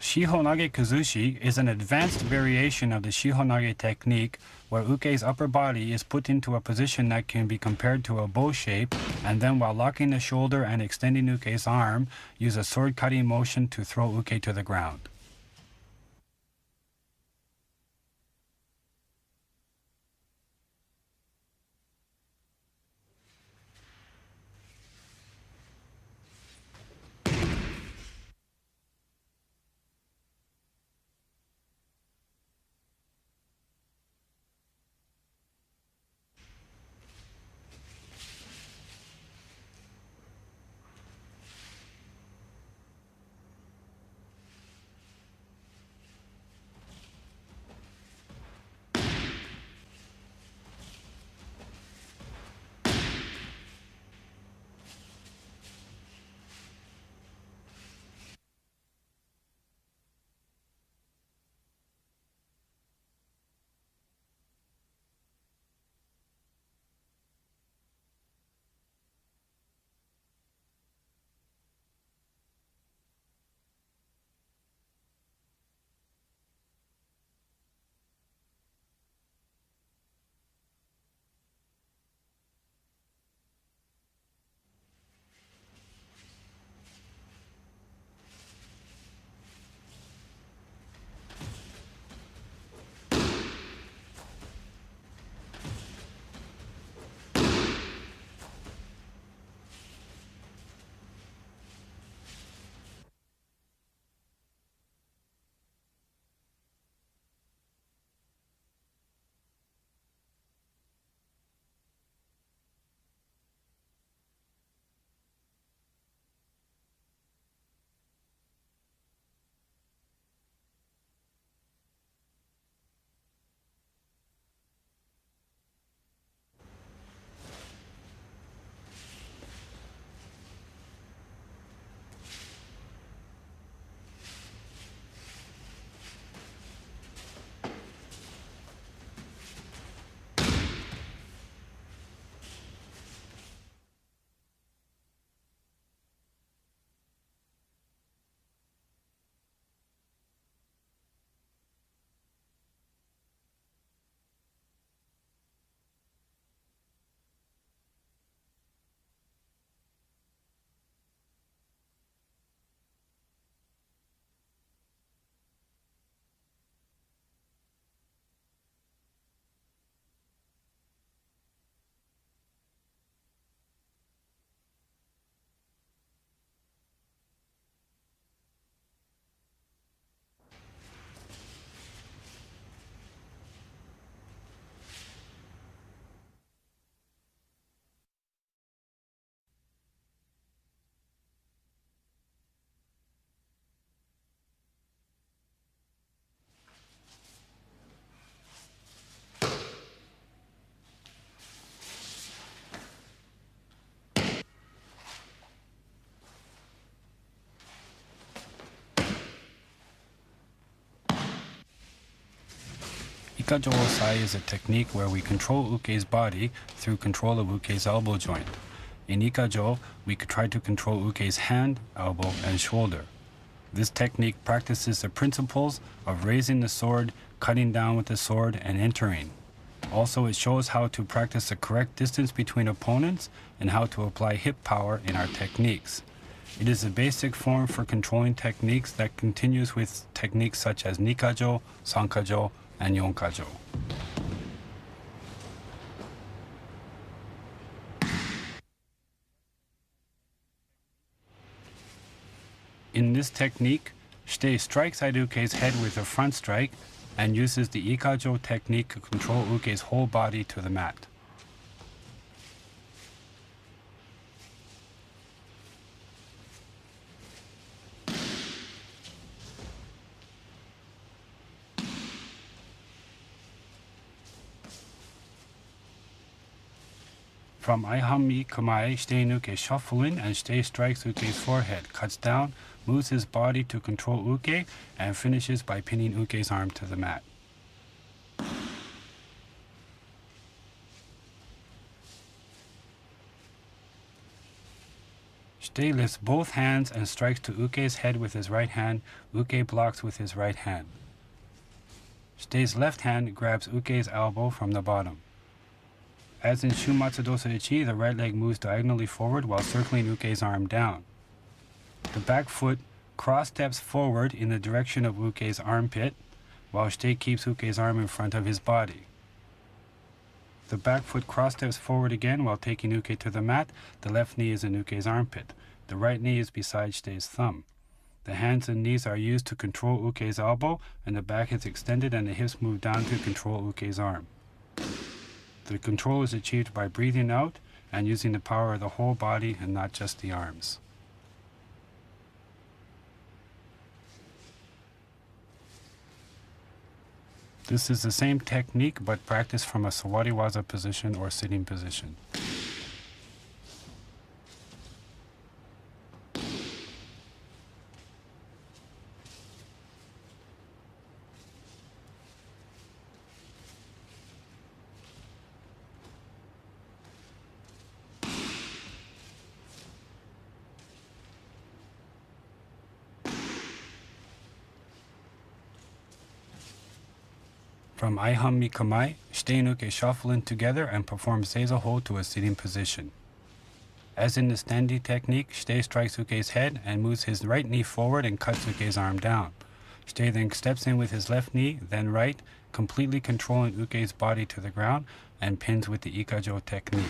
Shiho nage kuzushi is an advanced variation of the Shiho nage technique where uke's upper body is put into a position that can be compared to a bow shape, and then while locking the shoulder and extending uke's arm, use a sword cutting motion to throw uke to the ground. Ikkyo Osai is a technique where we control Uke's body through control of Uke's elbow joint. In Ikkyo, we try to control Uke's hand, elbow, and shoulder. This technique practices the principles of raising the sword, cutting down with the sword, and entering. Also, it shows how to practice the correct distance between opponents and how to apply hip power in our techniques. It is a basic form for controlling techniques that continues with techniques such as nikajo, sankajo, and yonkajo. In this technique, Shite strikes at Uke's head with a front strike and uses the Ikkyo technique to control Uke's whole body to the mat. From Aihami Kamae, Shite Uke shuffle in and Shite strikes Uke's forehead, cuts down, moves his body to control Uke, and finishes by pinning Uke's arm to the mat. Shite lifts both hands and strikes to Uke's head with his right hand. Uke blocks with his right hand. Shite's left hand grabs Uke's elbow from the bottom. As in Shumatsu Dosa Ichi, the right leg moves diagonally forward while circling Uke's arm down. The back foot cross steps forward in the direction of Uke's armpit, while Shite keeps Uke's arm in front of his body. The back foot cross steps forward again while taking Uke to the mat. The left knee is in Uke's armpit. The right knee is beside Shite's thumb. The hands and knees are used to control Uke's elbow, and the back is extended and the hips move down to control Uke's arm. The control is achieved by breathing out and using the power of the whole body and not just the arms. This is the same technique but practiced from a sawariwaza position or sitting position. From Aihami Kamae, Shite and Uke shuffle in together and perform Seiza hold to a sitting position. As in the standing technique, Shite strikes Uke's head and moves his right knee forward and cuts Uke's arm down. Shite then steps in with his left knee, then right, completely controlling Uke's body to the ground and pins with the Ikkyo technique.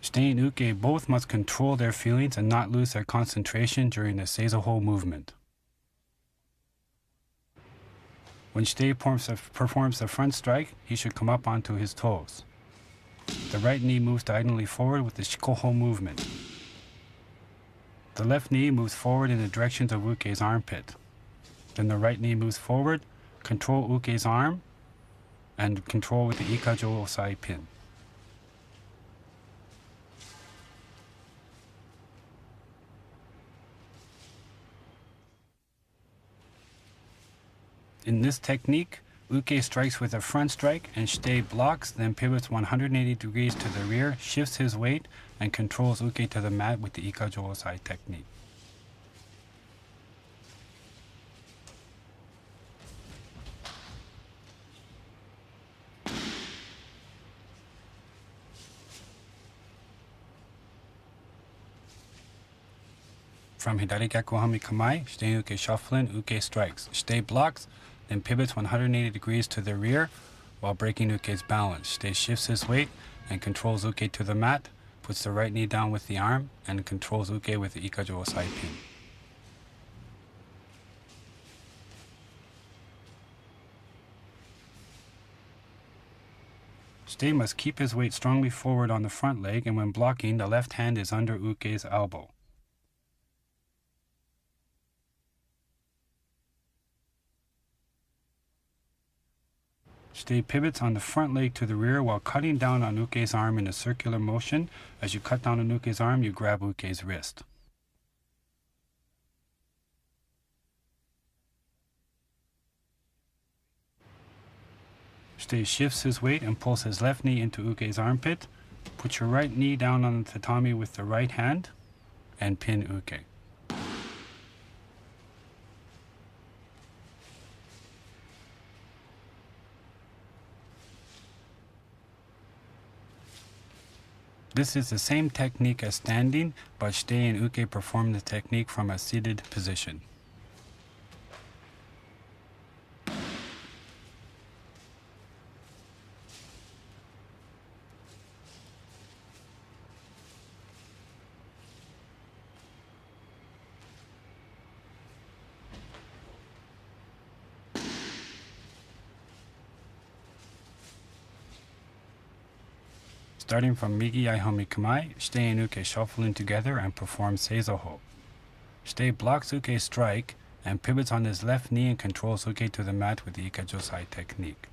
Shite and Uke both must control their feelings and not lose their concentration during the Seiza hold movement. When Shite performs the front strike, he should come up onto his toes. The right knee moves diagonally forward with the shikko movement. The left knee moves forward in the direction of Uke's armpit. Then the right knee moves forward, control Uke's arm, and control with the Ikkyo Osai pin. In this technique, Uke strikes with a front strike and Shite blocks, then pivots 180 degrees to the rear, shifts his weight, and controls Uke to the mat with the Ikkyo Osai technique. From Hidari Gakuhami Kamae, Shite and Uke shuffle in, Uke strikes. Shite blocks, then pivots 180 degrees to the rear while breaking Uke's balance. Shite shifts his weight and controls Uke to the mat, puts the right knee down with the arm, and controls Uke with the Ikkyo Osai pin. Shite must keep his weight strongly forward on the front leg, and when blocking, the left hand is under Uke's elbow. Shite pivots on the front leg to the rear while cutting down on Uke's arm in a circular motion. As you cut down on Uke's arm, you grab Uke's wrist. Shite shifts his weight and pulls his left knee into Uke's armpit. Put your right knee down on the tatami with the right hand and pin Uke. This is the same technique as standing, but Shite and Uke perform the technique from a seated position. Starting from Migi Yaihami Kamae, Shite and Uke shuffle in together and perform Seiza Ho. Shite blocks Uke's strike and pivots on his left knee and controls Uke to the mat with the Ikkyo technique.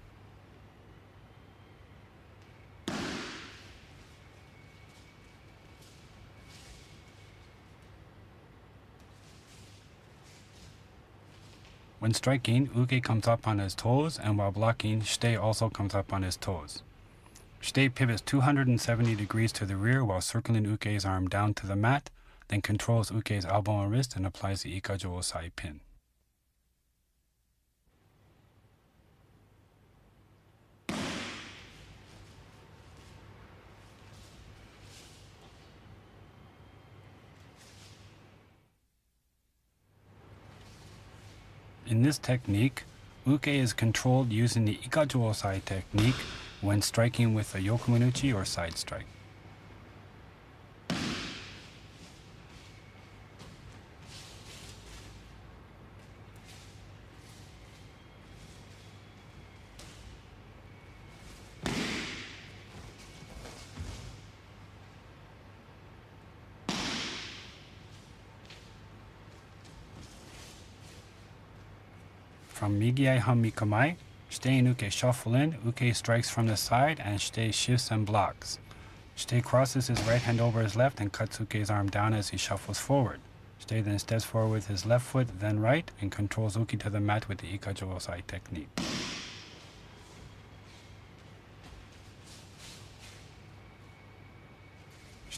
When striking, Uke comes up on his toes, and while blocking, Shite also comes up on his toes. Shite pivots 270 degrees to the rear while circling Uke's arm down to the mat, then controls Uke's elbow and wrist and applies the Ikkyo pin. In this technique, Uke is controlled using the Ikkyo technique when striking with a yokomenuchi or side strike. From Migi Yaihami Kamae, Shite and Uke shuffle in, Uke strikes from the side, and Shite shifts and blocks. Shite crosses his right hand over his left and cuts Uke's arm down as he shuffles forward. Shite then steps forward with his left foot, then right, and controls Uke to the mat with the Ikkyo technique.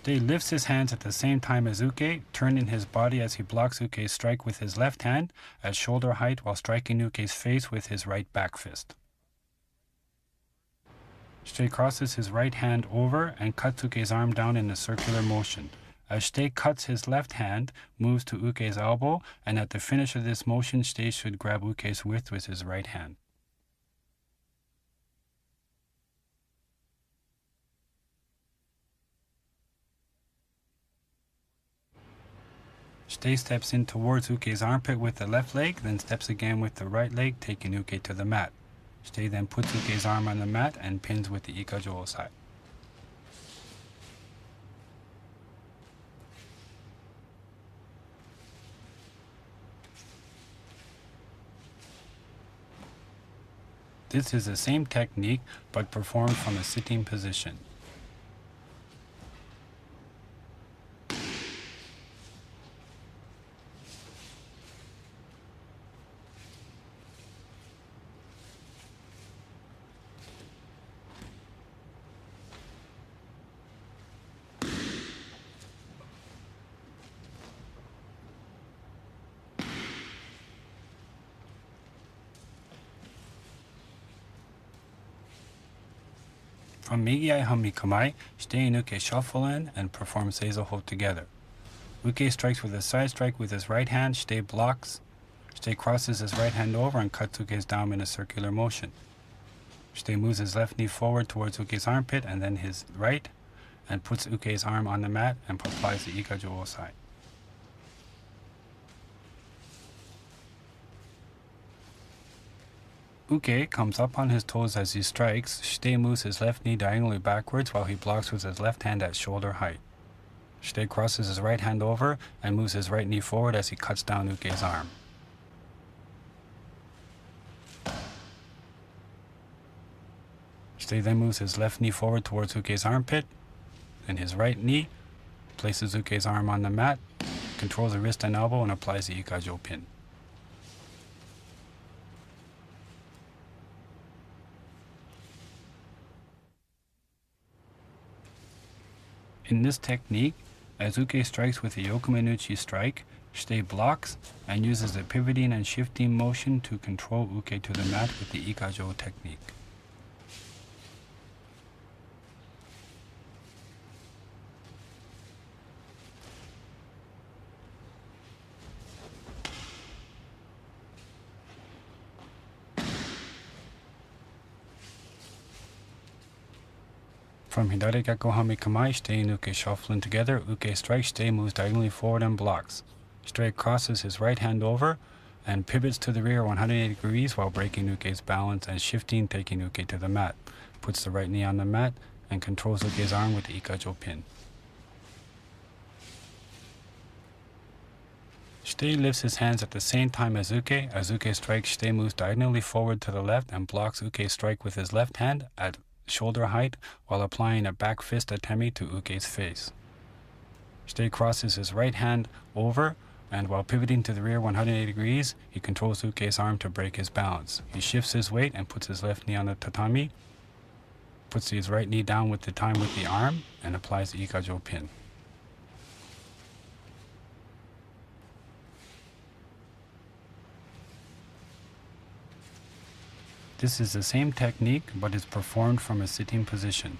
Shite lifts his hands at the same time as Uke, turning his body as he blocks Uke's strike with his left hand at shoulder height while striking Uke's face with his right back fist. Shite crosses his right hand over and cuts Uke's arm down in a circular motion. As Shite cuts his left hand, moves to Uke's elbow, and at the finish of this motion, Shite should grab Uke's wrist with his right hand. Shite steps in towards Uke's armpit with the left leg, then steps again with the right leg, taking Uke to the mat. Shite then puts Uke's arm on the mat and pins with the Ikkyo. This is the same technique, but performed from a sitting position. From Migi Yaihami Kamae, Shite and Uke shuffle in and perform Seiza Ho together. Uke strikes with a side strike with his right hand, Shite blocks. Shite crosses his right hand over and cuts Uke's down in a circular motion. Shite moves his left knee forward towards Uke's armpit and then his right, and puts Uke's arm on the mat and applies the Ikkyo. Uke comes up on his toes as he strikes. Shite moves his left knee diagonally backwards while he blocks with his left hand at shoulder height. Shite crosses his right hand over and moves his right knee forward as he cuts down Uke's arm. Shite then moves his left knee forward towards Uke's armpit, then his right knee, places Uke's arm on the mat, controls the wrist and elbow, and applies the Ikkyo pin. In this technique, as uke strikes with a yokomenuchi strike, shite blocks and uses a pivoting and shifting motion to control uke to the mat with the ikajo technique. From Hidari Gakuhami Kamae, shite and uke shuffling together, uke strikes, shite moves diagonally forward and blocks. Shite crosses his right hand over and pivots to the rear 180 degrees while breaking uke's balance and shifting, taking uke to the mat. Puts the right knee on the mat and controls uke's arm with the ikajo pin. Shite lifts his hands at the same time as uke. As uke strikes, shite moves diagonally forward to the left and blocks uke's strike with his left hand at shoulder height while applying a back fist atemi to uke's face. Shite crosses his right hand over and while pivoting to the rear 180 degrees, he controls uke's arm to break his balance. He shifts his weight and puts his left knee on the tatami, puts his right knee down with the arm, and applies the ikajo pin. This is the same technique, but is performed from a sitting position.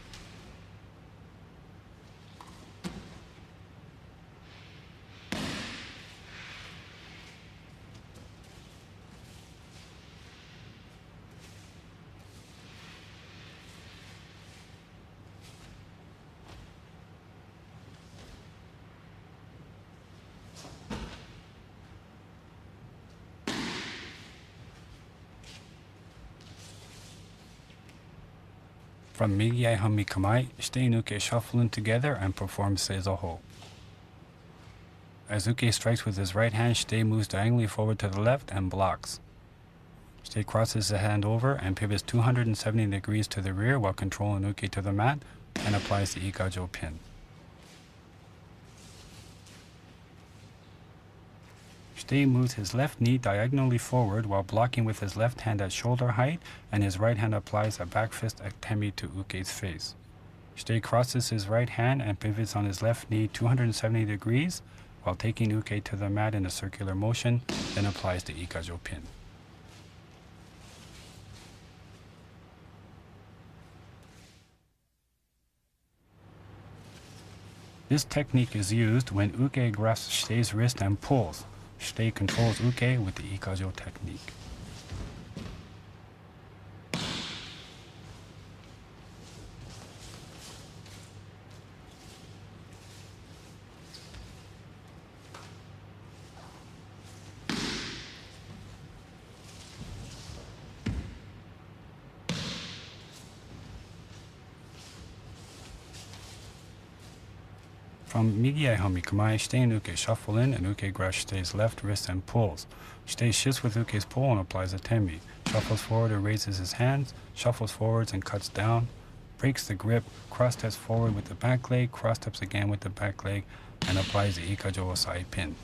From Migi Hami Kamae, shite and uke shuffling together and perform Seiza Ho. As uke strikes with his right hand, shite moves diagonally forward to the left and blocks. Shite crosses the hand over and pivots 270 degrees to the rear while controlling uke to the mat and applies the ikajo pin. Shite moves his left knee diagonally forward while blocking with his left hand at shoulder height, and his right hand applies a back fist atemi to uke's face. Shite crosses his right hand and pivots on his left knee 270 degrees while taking uke to the mat in a circular motion, then applies the ikajo pin. This technique is used when uke grasps shite's wrist and pulls. Shite controls uke with the ikajo technique. From Migi Hami Kamae, shite and uke shuffle in and uke grasps shite's left wrist and pulls. Shite shifts with uke's pull and applies a temi. Shuffles forward and raises his hands, shuffles forwards and cuts down, breaks the grip, cross steps forward with the back leg, cross steps again with the back leg, and applies the ikajo osai pin.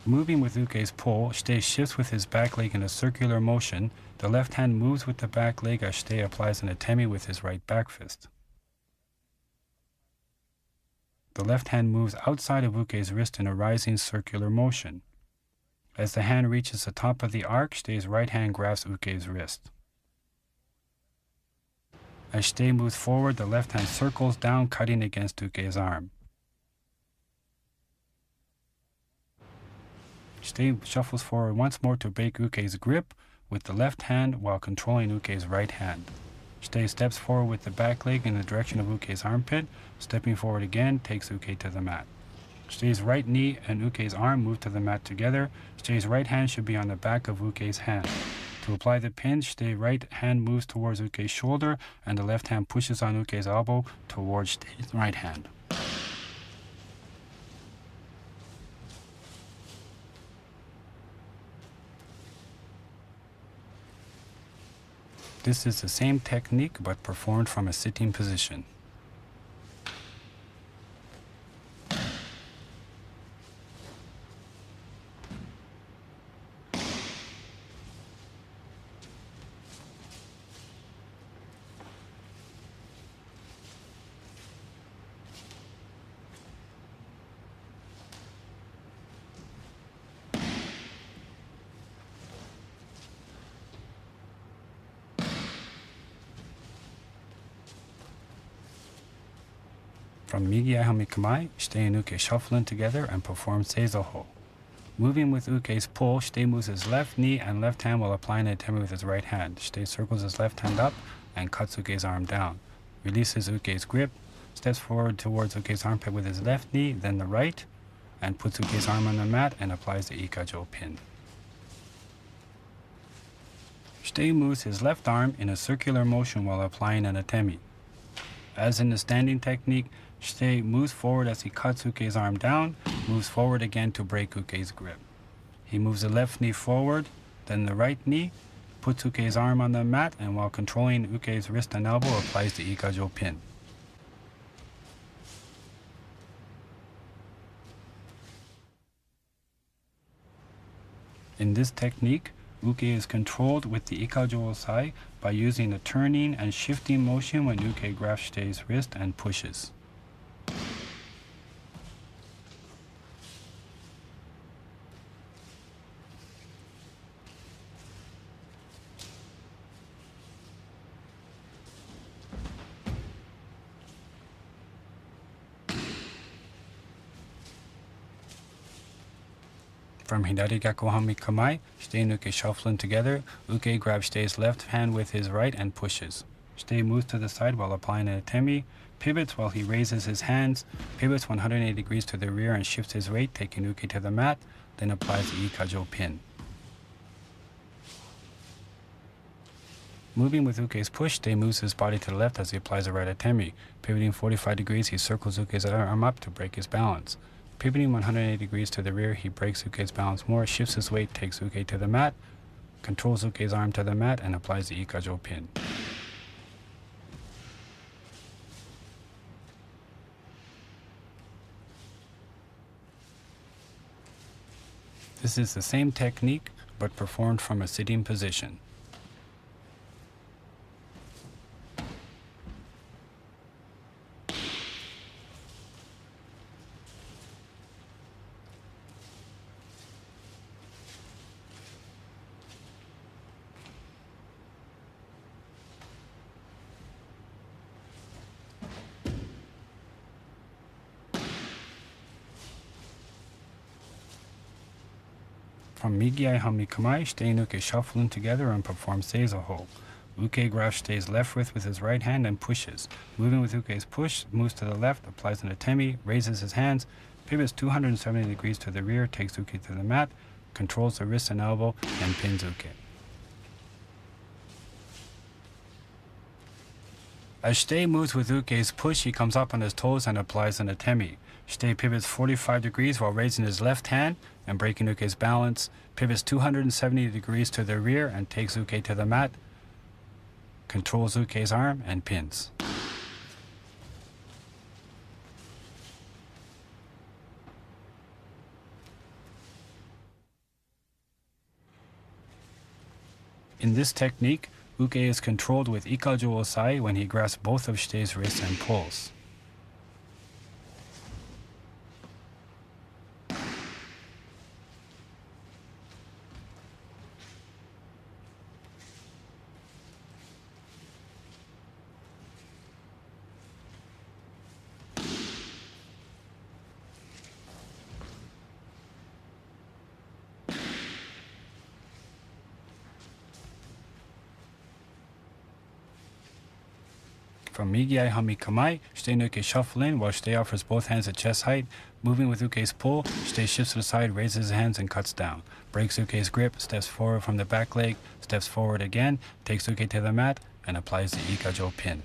Moving with uke's pull, shite shifts with his back leg in a circular motion. The left hand moves with the back leg as shite applies an atemi with his right back fist. The left hand moves outside of uke's wrist in a rising circular motion. As the hand reaches the top of the arc, shite's right hand grasps uke's wrist. As shite moves forward, the left hand circles down, cutting against uke's arm. Shite shuffles forward once more to break uke's grip with the left hand while controlling uke's right hand. Shite steps forward with the back leg in the direction of uke's armpit. Stepping forward again takes uke to the mat. Shite's right knee and uke's arm move to the mat together. Shite's right hand should be on the back of uke's hand. To apply the pin, shite's right hand moves towards uke's shoulder and the left hand pushes on uke's elbow towards shite's right hand. This is the same technique but performed from a sitting position. From Migi Hami Kamae, Shite and Uke shuffle in together and perform Seiza hold. Moving with Uke's pull, Shite moves his left knee and left hand while applying an atemi with his right hand. Shite circles his left hand up and cuts Uke's arm down. Releases Uke's grip, steps forward towards Uke's armpit with his left knee, then the right, and puts Uke's arm on the mat and applies the Ikkyo pin. Shite moves his left arm in a circular motion while applying an atemi. As in the standing technique, Shite moves forward as he cuts Uke's arm down, moves forward again to break Uke's grip. He moves the left knee forward, then the right knee, puts Uke's arm on the mat, and while controlling Uke's wrist and elbow, applies the Ikkyo pin. In this technique, Uke is controlled with the Ikkyo Osai by using a turning and shifting motion when Uke grasps Shite's wrist and pushes. From Hidari Gaku Hami Kamae, Shite and Uke shuffling together. Uke grabs Shite's left hand with his right and pushes. Shite moves to the side while applying an atemi, pivots while he raises his hands, pivots 180 degrees to the rear and shifts his weight, taking Uke to the mat, then applies the Ikkyo pin. Moving with Uke's push, Shite moves his body to the left as he applies a right atemi. Pivoting 45 degrees, he circles Uke's arm up to break his balance. Pivoting 180 degrees to the rear, he breaks Uke's balance more, shifts his weight, takes Uke to the mat, controls Uke's arm to the mat, and applies the Ikkyo pin. This is the same technique, but performed from a sitting position. From Migi Hami Kamae, Shite and Uke shuffle in together and perform Seiza hold. Uke grabs Shite's left wrist with his right hand and pushes. Moving with Uke's push, moves to the left, applies an atemi, raises his hands, pivots 270 degrees to the rear, takes Uke to the mat, controls the wrist and elbow, and pins Uke. As Shite moves with Uke's push, he comes up on his toes and applies an atemi. Shite pivots 45 degrees while raising his left hand and breaking Uke's balance, pivots 270 degrees to the rear and takes Uke to the mat, controls Uke's arm, and pins. In this technique, Uke is controlled with Ikkyo Osai when he grasps both of Shite's wrists and pulls. From Migi Hami Kamae, Shite and Uke shuffle in while Shite offers both hands at chest height. Moving with Uke's pull, Shite shifts to the side, raises his hands, and cuts down. Breaks Uke's grip, steps forward from the back leg, steps forward again, takes Uke to the mat, and applies the Ikkyo pin.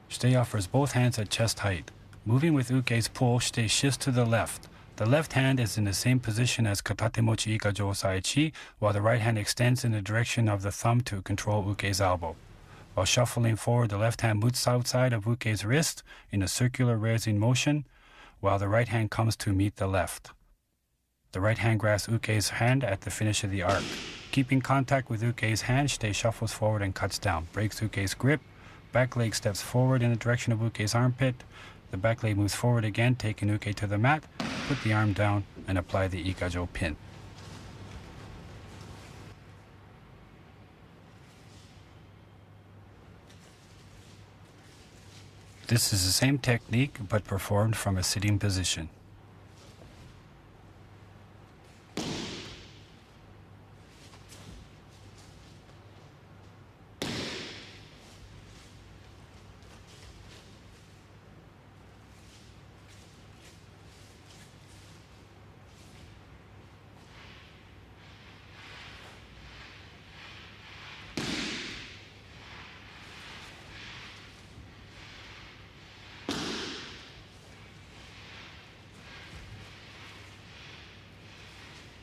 Shite offers both hands at chest height. Moving with Uke's pull, Shite shifts to the left. The left hand is in the same position as Katate Mochi Ikkyo Osai Chi, while the right hand extends in the direction of the thumb to control Uke's elbow. While shuffling forward, the left hand moves outside of Uke's wrist in a circular raising motion, while the right hand comes to meet the left. The right hand grasps Uke's hand at the finish of the arc. Keeping contact with Uke's hand, Shite shuffles forward and cuts down, breaks Uke's grip, back leg steps forward in the direction of Uke's armpit. The back leg moves forward again, taking Uke to the mat, put the arm down, and apply the Ikkyo pin. This is the same technique but performed from a sitting position.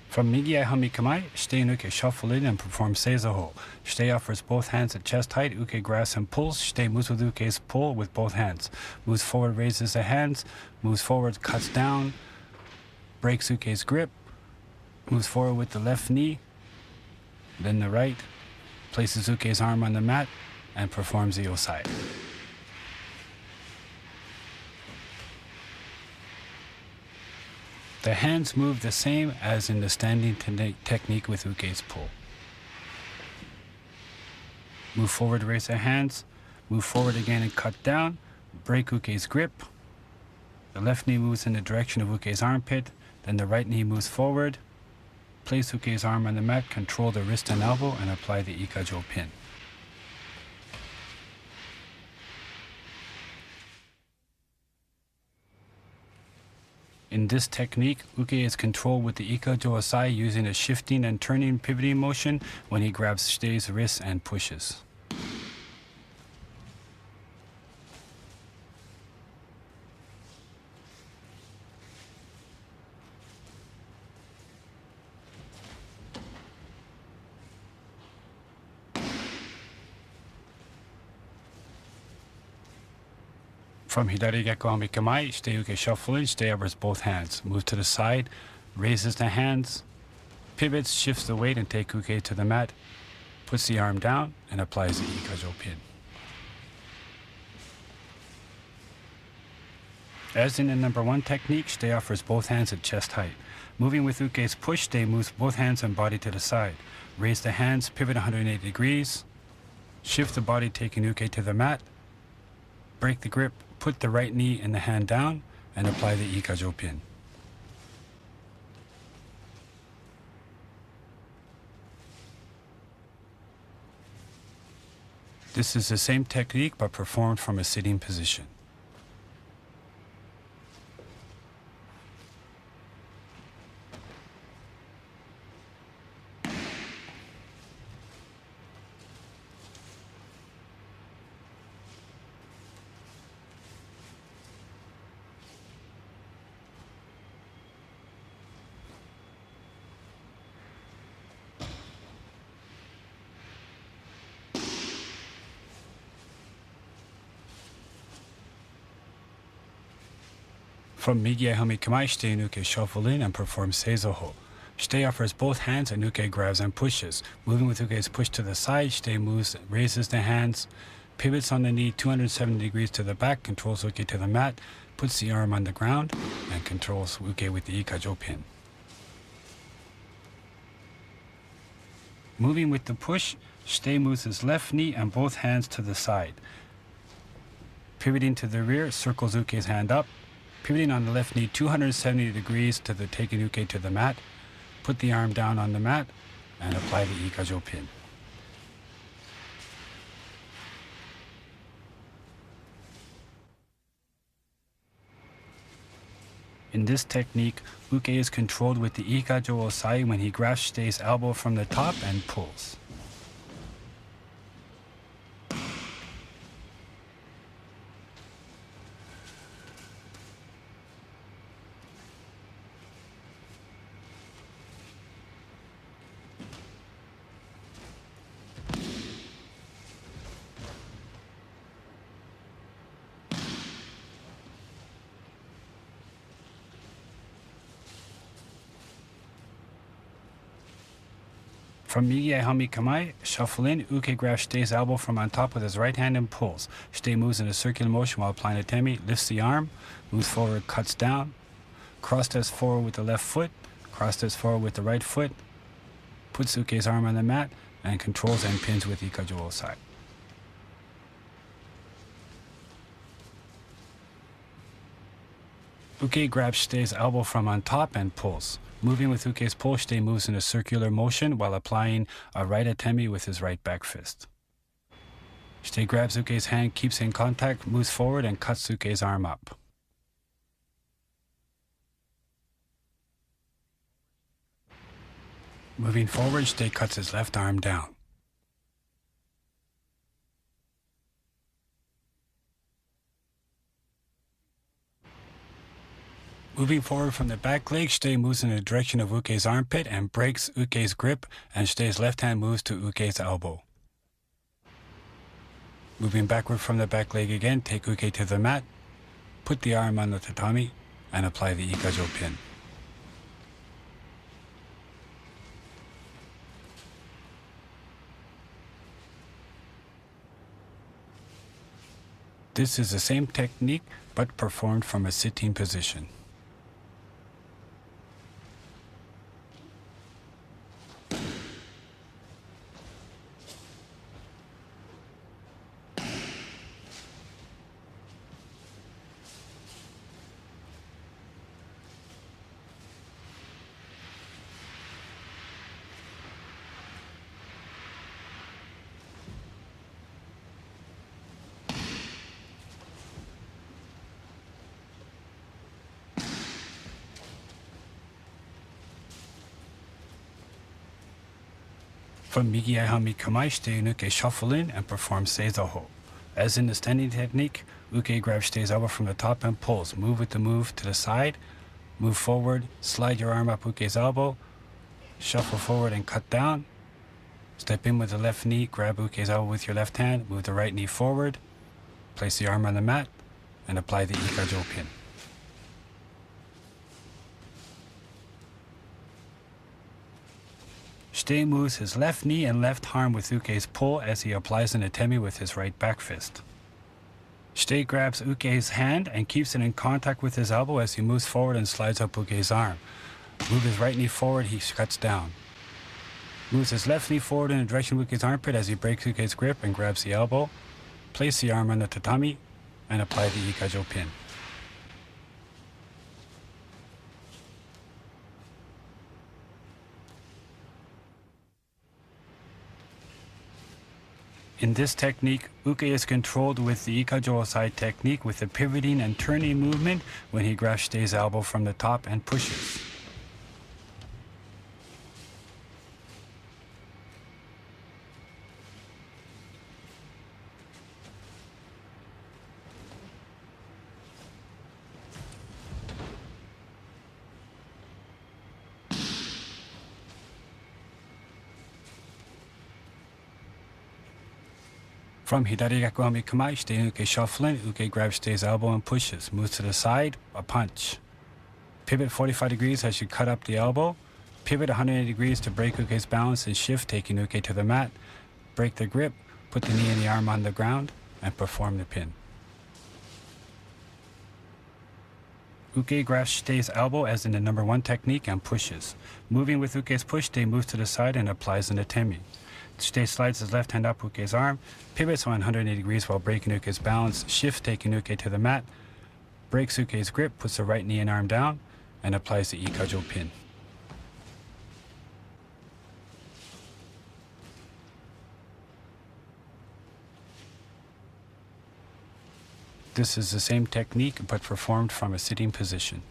From Migi Hami Kamae, Shite and Uke shuffle in and perform Seiza Ho. Shite offers both hands at chest height, Uke grabs and pulls. Shite moves with Uke's pull with both hands. Moves forward, raises the hands. Moves forward, cuts down. Breaks Uke's grip. Moves forward with the left knee. Then the right. Places Uke's arm on the mat and performs the Osai. The hands move the same as in the standing technique with Uke's pull. Move forward, raise the hands. Move forward again and cut down. Break Uke's grip. The left knee moves in the direction of Uke's armpit. Then the right knee moves forward. Place Uke's arm on the mat, control the wrist and elbow, and apply the Ikkyo pin. In this technique, Uke is controlled with the Ikkyo Osai using a shifting and turning pivoting motion when he grabs Shite's wrists and pushes. From Hidari Gekko Hami Kamae, Shite Uke shuffle in, Shite offers both hands. Move to the side, raises the hands, pivots, shifts the weight and take Uke to the mat, puts the arm down and applies the Ikkyo pin. As in the number 1 technique, Shite offers both hands at chest height. Moving with Uke's push, Shite moves both hands and body to the side. Raise the hands, pivot 180 degrees, shift the body taking Uke to the mat, break the grip, put the right knee and the hand down, and apply the Ikkyo pin. This is the same technique but performed from a sitting position. From Migi Hami Kamae, Shite and Uke shuffle in and perform Seiza Ho. Shite offers both hands and Uke grabs and pushes. Moving with Uke's push to the side, Shite moves, raises the hands, pivots on the knee 270 degrees to the back, controls Uke to the mat, puts the arm on the ground, and controls Uke with the Ikkyo pin. Moving with the push, Shite moves his left knee and both hands to the side. Pivoting to the rear, circles Uke's hand up, pivoting on the left knee 270 degrees to the taking Uke to the mat, put the arm down on the mat, and apply the Ikkyo pin. In this technique, Uke is controlled with the Ikkyo Osai when he grasps Shite's elbow from the top and pulls. From Migi Hami Kamae, shuffle in, Uke grabs Shite's elbow from on top with his right hand and pulls. Shite moves in a circular motion while applying a temi, lifts the arm, moves forward, cuts down, cross steps forward with the left foot, cross steps forward with the right foot, puts Uke's arm on the mat, and controls and pins with Ikkyo Osai. Uke grabs Shitei's elbow from on top and pulls. Moving with Uke's pull, Shitei moves in a circular motion while applying a right atemi with his right back fist. Shitei grabs Uke's hand, keeps in contact, moves forward, and cuts Uke's arm up. Moving forward, Shitei cuts his left arm down. Moving forward from the back leg, Shitei moves in the direction of Uke's armpit and breaks Uke's grip, and Shitei's left hand moves to Uke's elbow. Moving backward from the back leg again, take Uke to the mat, put the arm on the tatami, and apply the Ikkyo pin. This is the same technique, but performed from a sitting position. From Migi Aihami Kamae, Shitei and Uke shuffle in and perform Seiza Ho. As in the standing technique, Uke grabs Shitei's elbow from the top and pulls. Move with the move to the side, move forward, slide your arm up Uke's elbow, shuffle forward and cut down. Step in with the left knee, grab Uke's elbow with your left hand, move the right knee forward, place the arm on the mat, and apply the Ikkyo pin. Shitei moves his left knee and left arm with Uke's pull as he applies an atemi with his right back fist. Shitei grabs Uke's hand and keeps it in contact with his elbow as he moves forward and slides up Uke's arm. Move his right knee forward, he cuts down. Moves his left knee forward in the direction of Uke's armpit as he breaks Uke's grip and grabs the elbow. Place the arm on the tatami and apply the Ikkyo pin. In this technique, Uke is controlled with the Ikkyo side technique with a pivoting and turning movement when he grabs Shitei's elbow from the top and pushes. From Hidari Gakuhami Kamae, Shitei and Uke shuffle in, Uke grabs Shitei's elbow and pushes, moves to the side, a punch. Pivot 45 degrees as you cut up the elbow. Pivot 180 degrees to break Uke's balance and shift, taking Uke to the mat. Break the grip, put the knee and the arm on the ground, and perform the pin. Uke grabs Shitei's elbow as in the number 1 technique and pushes. Moving with Uke's push, Shitei moves to the side and applies an atemi. Shitei slides his left hand up Uke's arm, pivots 180 degrees while breaking Uke's balance, shift taking Uke to the mat, breaks Uke's grip, puts the right knee and arm down, and applies the Ikkyo pin. This is the same technique but performed from a sitting position.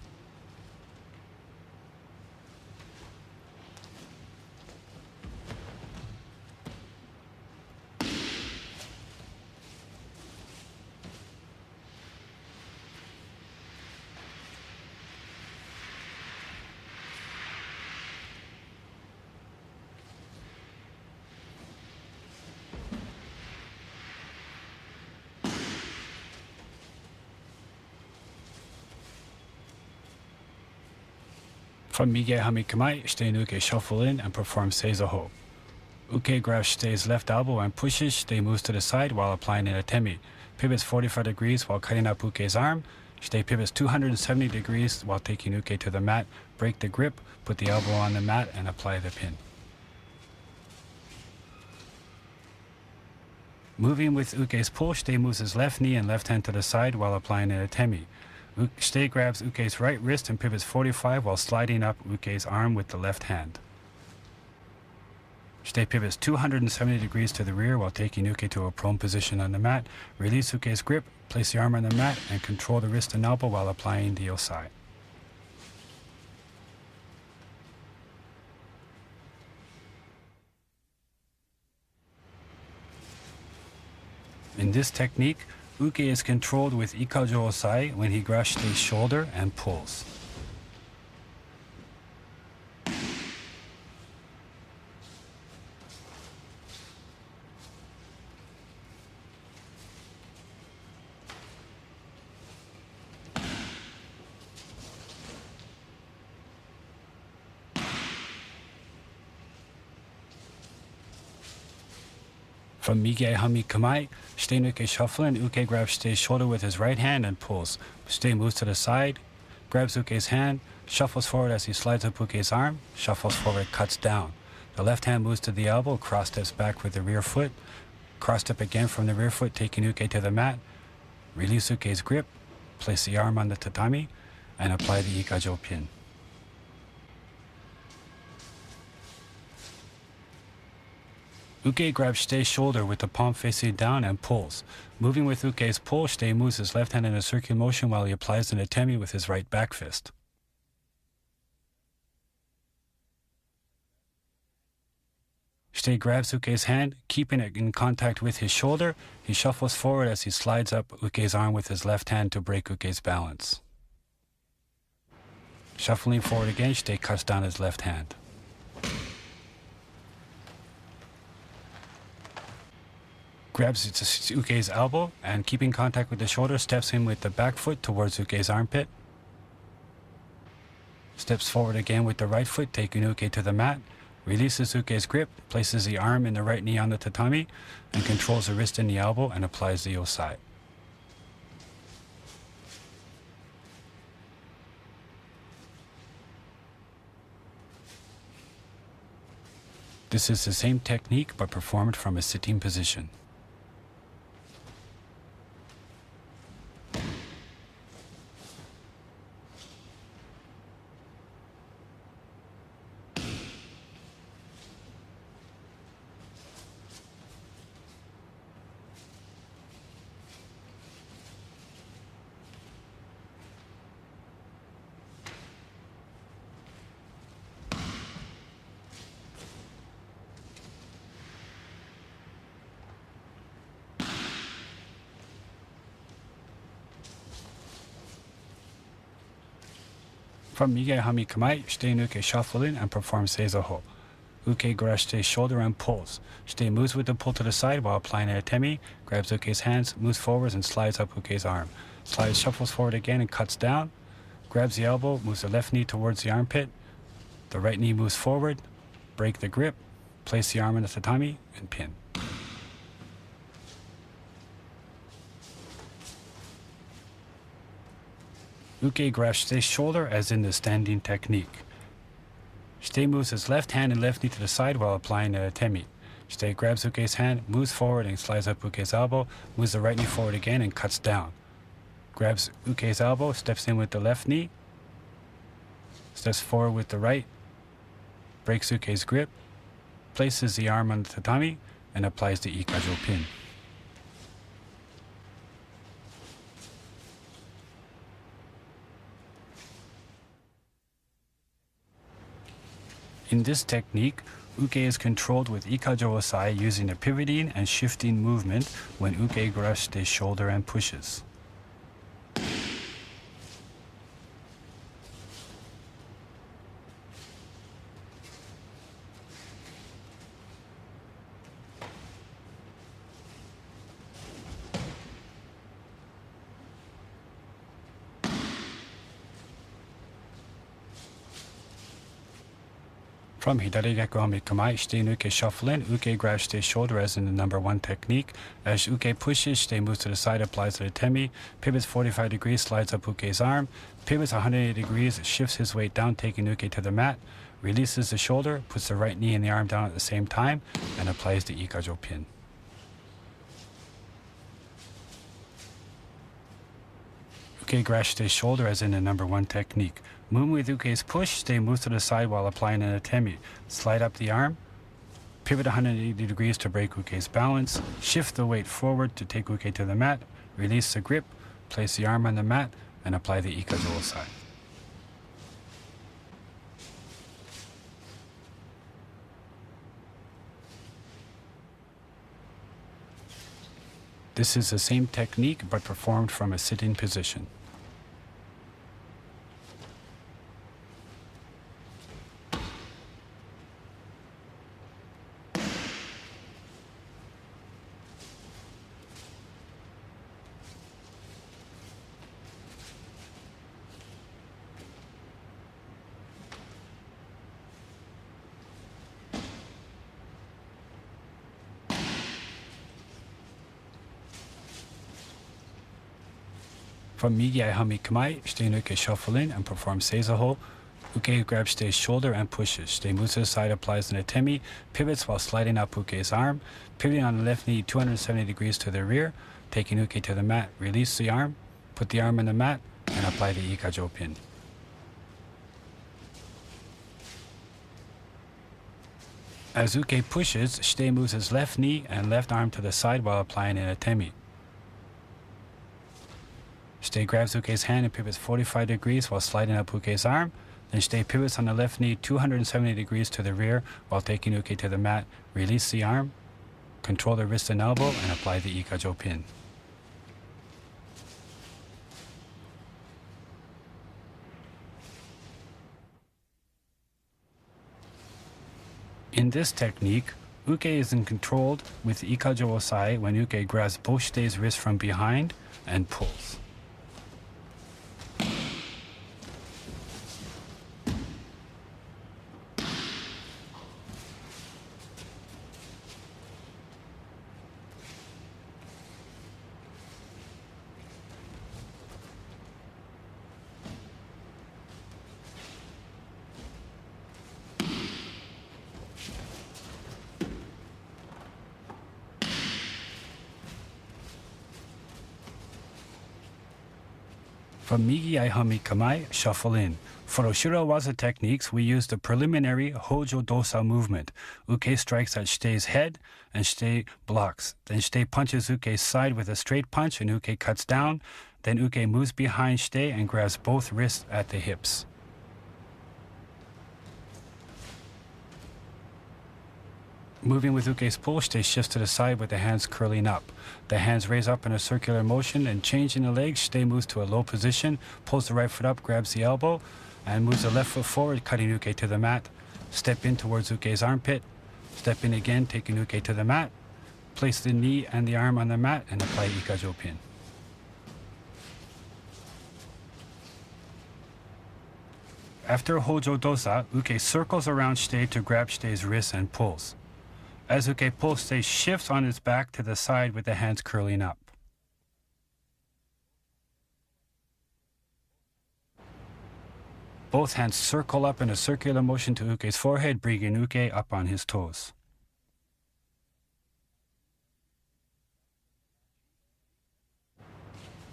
From Migi Aihami Kamae, Shitei and Uke shuffle in and perform Seiza Ho. Uke grabs Shitei's left elbow and pushes. Shitei moves to the side while applying an atemi. Pivots 45 degrees while cutting up Uke's arm. Shitei pivots 270 degrees while taking Uke to the mat. Break the grip, put the elbow on the mat, and apply the pin. Moving with Uke's pull, Shitei moves his left knee and left hand to the side while applying an atemi. Shite grabs Uke's right wrist and pivots 45 while sliding up Uke's arm with the left hand. Shite pivots 270 degrees to the rear while taking Uke to a prone position on the mat. Release Uke's grip, place the arm on the mat, and control the wrist and elbow while applying the osai. In this technique, Uke is controlled with ikajo osai when he grasps Shite's shoulder and pulls. From Mige Hami Kamae, Shite Nuke shuffle and Uke grabs Shite's shoulder with his right hand and pulls. Shite moves to the side, grabs Uke's hand, shuffles forward as he slides up Uke's arm, shuffles forward, cuts down. The left hand moves to the elbow, cross steps back with the rear foot, cross step again from the rear foot, taking Uke to the mat, release Uke's grip, place the arm on the tatami, and apply the ikajo pin. Uke grabs Shite's shoulder with the palm facing down and pulls. Moving with Uke's pull, Shite moves his left hand in a circular motion while he applies an atemi with his right back fist. Shite grabs Uke's hand, keeping it in contact with his shoulder. He shuffles forward as he slides up Uke's arm with his left hand to break Uke's balance. Shuffling forward again, Shite cuts down his left hand. Grabs Uke's elbow and, keeping contact with the shoulder, steps in with the back foot towards Uke's armpit. Steps forward again with the right foot, taking Uke to the mat. Releases Uke's grip, places the arm and the right knee on the tatami, and controls the wrist and the elbow and applies the osai. This is the same technique but performed from a sitting position. From Mige Hami Kamae, Shite Nuke shuffle in and perform Seiza Ho. Uke grabs Shite's shoulder and pulls. Shite moves with the pull to the side while applying an atemi, grabs Uke's hands, moves forwards and slides up Uke's arm. Slides, shuffles forward again and cuts down. Grabs the elbow, moves the left knee towards the armpit. The right knee moves forward. Break the grip. Place the arm in the tatami and pin. Uke grabs Shite's shoulder as in the standing technique. Shite moves his left hand and left knee to the side while applying an atemi. Shite grabs Uke's hand, moves forward and slides up Uke's elbow, moves the right knee forward again and cuts down. Grabs Uke's elbow, steps in with the left knee, steps forward with the right, breaks Uke's grip, places the arm on the tatami, and applies the ikajo pin. In this technique, Uke is controlled with ikajo osai using a pivoting and shifting movement when Uke grasps his shoulder and pushes. From Hidari Geku Hami Kamae, Shite Nuke shuffle in, Uke grabs Shite's shoulder as in the number 1 technique. As Uke pushes, Shite moves to the side, applies the atemi, pivots 45 degrees, slides up Uke's arm, pivots 180 degrees, shifts his weight down, taking Uke to the mat, releases the shoulder, puts the right knee and the arm down at the same time, and applies the ikajo pin. Uke grasp stays shoulder as in the number 1 technique. Moving with uke's push, stay moves to the side while applying an atemi. Slide up the arm, pivot 180 degrees to break uke's balance, shift the weight forward to take uke to the mat, release the grip, place the arm on the mat, and apply the Ikkyo side. This is the same technique but performed from a sitting position. From Migi Hami Kamae, Shite Uke shuffle in and perform Seiza hold. Uke grabs Shite's shoulder and pushes. Shite moves to the side, applies an atemi, pivots while sliding up Uke's arm, pivoting on the left knee 270 degrees to the rear, taking Uke to the mat, release the arm, put the arm on the mat, and apply the Ikkyo pin. As Uke pushes, Shite moves his left knee and left arm to the side while applying an atemi. Shite grabs Uke's hand and pivots 45 degrees while sliding up Uke's arm. Then Shite pivots on the left knee 270 degrees to the rear while taking Uke to the mat. Release the arm, control the wrist and elbow, and apply the Ikkyo pin. In this technique, Uke is controlled with Ikkyo Osai when Uke grabs both Shite's wrists from behind and pulls. From Migi Hami Kamae, shuffle in. For Oshirawaza techniques, we use the preliminary Hojo Dosa movement. Uke strikes at Shite's head, and Shite blocks. Then Shite punches Uke's side with a straight punch, and Uke cuts down. Then Uke moves behind Shite and grabs both wrists at the hips. Moving with Uke's pull, Shite shifts to the side with the hands curling up. The hands raise up in a circular motion and changing the legs. Shite moves to a low position, pulls the right foot up, grabs the elbow, and moves the left foot forward, cutting Uke to the mat. Step in towards Uke's armpit. Step in again, taking Uke to the mat. Place the knee and the arm on the mat and apply Ikkyo pin. After Hojo Dosa, Uke circles around Shite to grab Shite's wrist and pulls. As Uke pulls, Shite shifts on his back to the side with the hands curling up. Both hands circle up in a circular motion to Uke's forehead, bringing Uke up on his toes.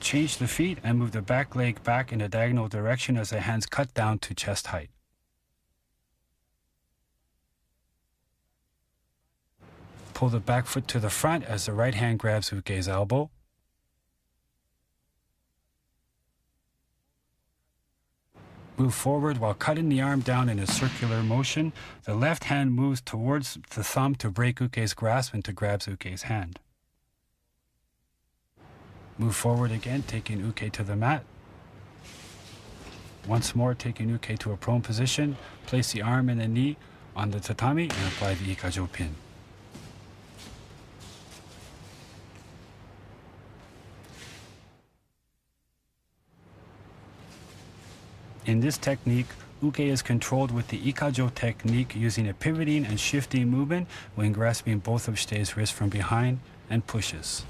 Change the feet and move the back leg back in a diagonal direction as the hands cut down to chest height. Pull the back foot to the front as the right hand grabs Uke's elbow. Move forward while cutting the arm down in a circular motion. The left hand moves towards the thumb to break Uke's grasp and to grab Uke's hand. Move forward again, taking Uke to the mat. Once more, taking Uke to a prone position. Place the arm and the knee on the tatami and apply the Ikkyo pin. In this technique, Uke is controlled with the Ikkyo technique using a pivoting and shifting movement when grasping both of Shite's wrists from behind and pushes.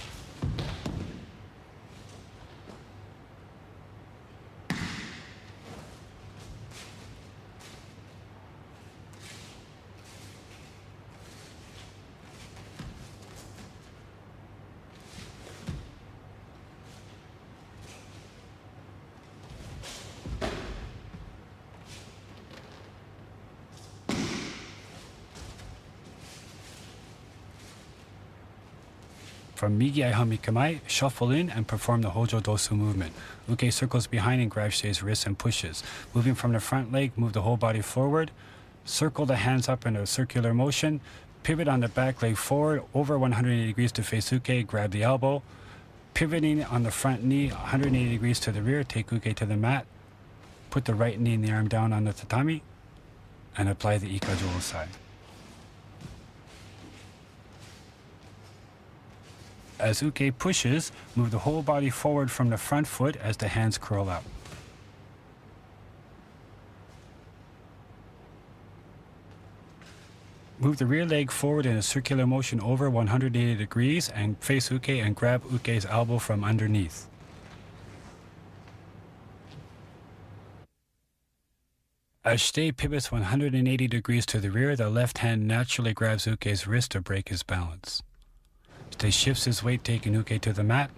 From Migi Aihami Kamae, shuffle in and perform the Hojo Dosu movement. Uke circles behind and grabs Shei's wrist and pushes. Moving from the front leg, move the whole body forward. Circle the hands up in a circular motion. Pivot on the back leg forward, over 180 degrees to face Uke, grab the elbow. Pivoting on the front knee, 180 degrees to the rear, take Uke to the mat. Put the right knee and the arm down on the tatami, and apply the Ikkyo Osai. As Uke pushes, move the whole body forward from the front foot as the hands curl up. Move the rear leg forward in a circular motion over 180 degrees and face Uke and grab Uke's elbow from underneath. As Shite pivots 180 degrees to the rear, the left hand naturally grabs Uke's wrist to break his balance. Shite shifts his weight, taking Uke to the mat,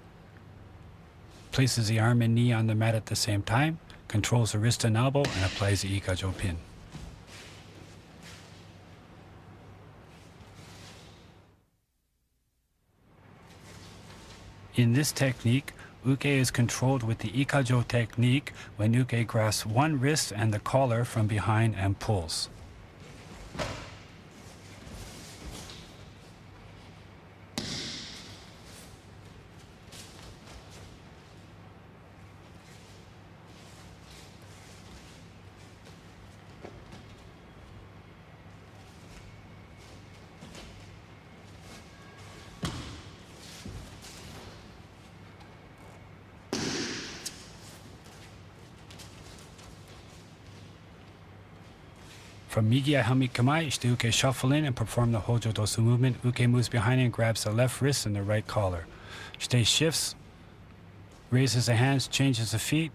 places the arm and knee on the mat at the same time, controls the wrist and elbow, and applies the Ikkyo pin. In this technique, Uke is controlled with the Ikkyo technique when Uke grasps one wrist and the collar from behind and pulls. From Migi Aihami Kamae, Shite Uke shuffle in and perform the Hojo Dosu movement. Uke moves behind and grabs the left wrist and the right collar. Shite shifts, raises the hands, changes the feet,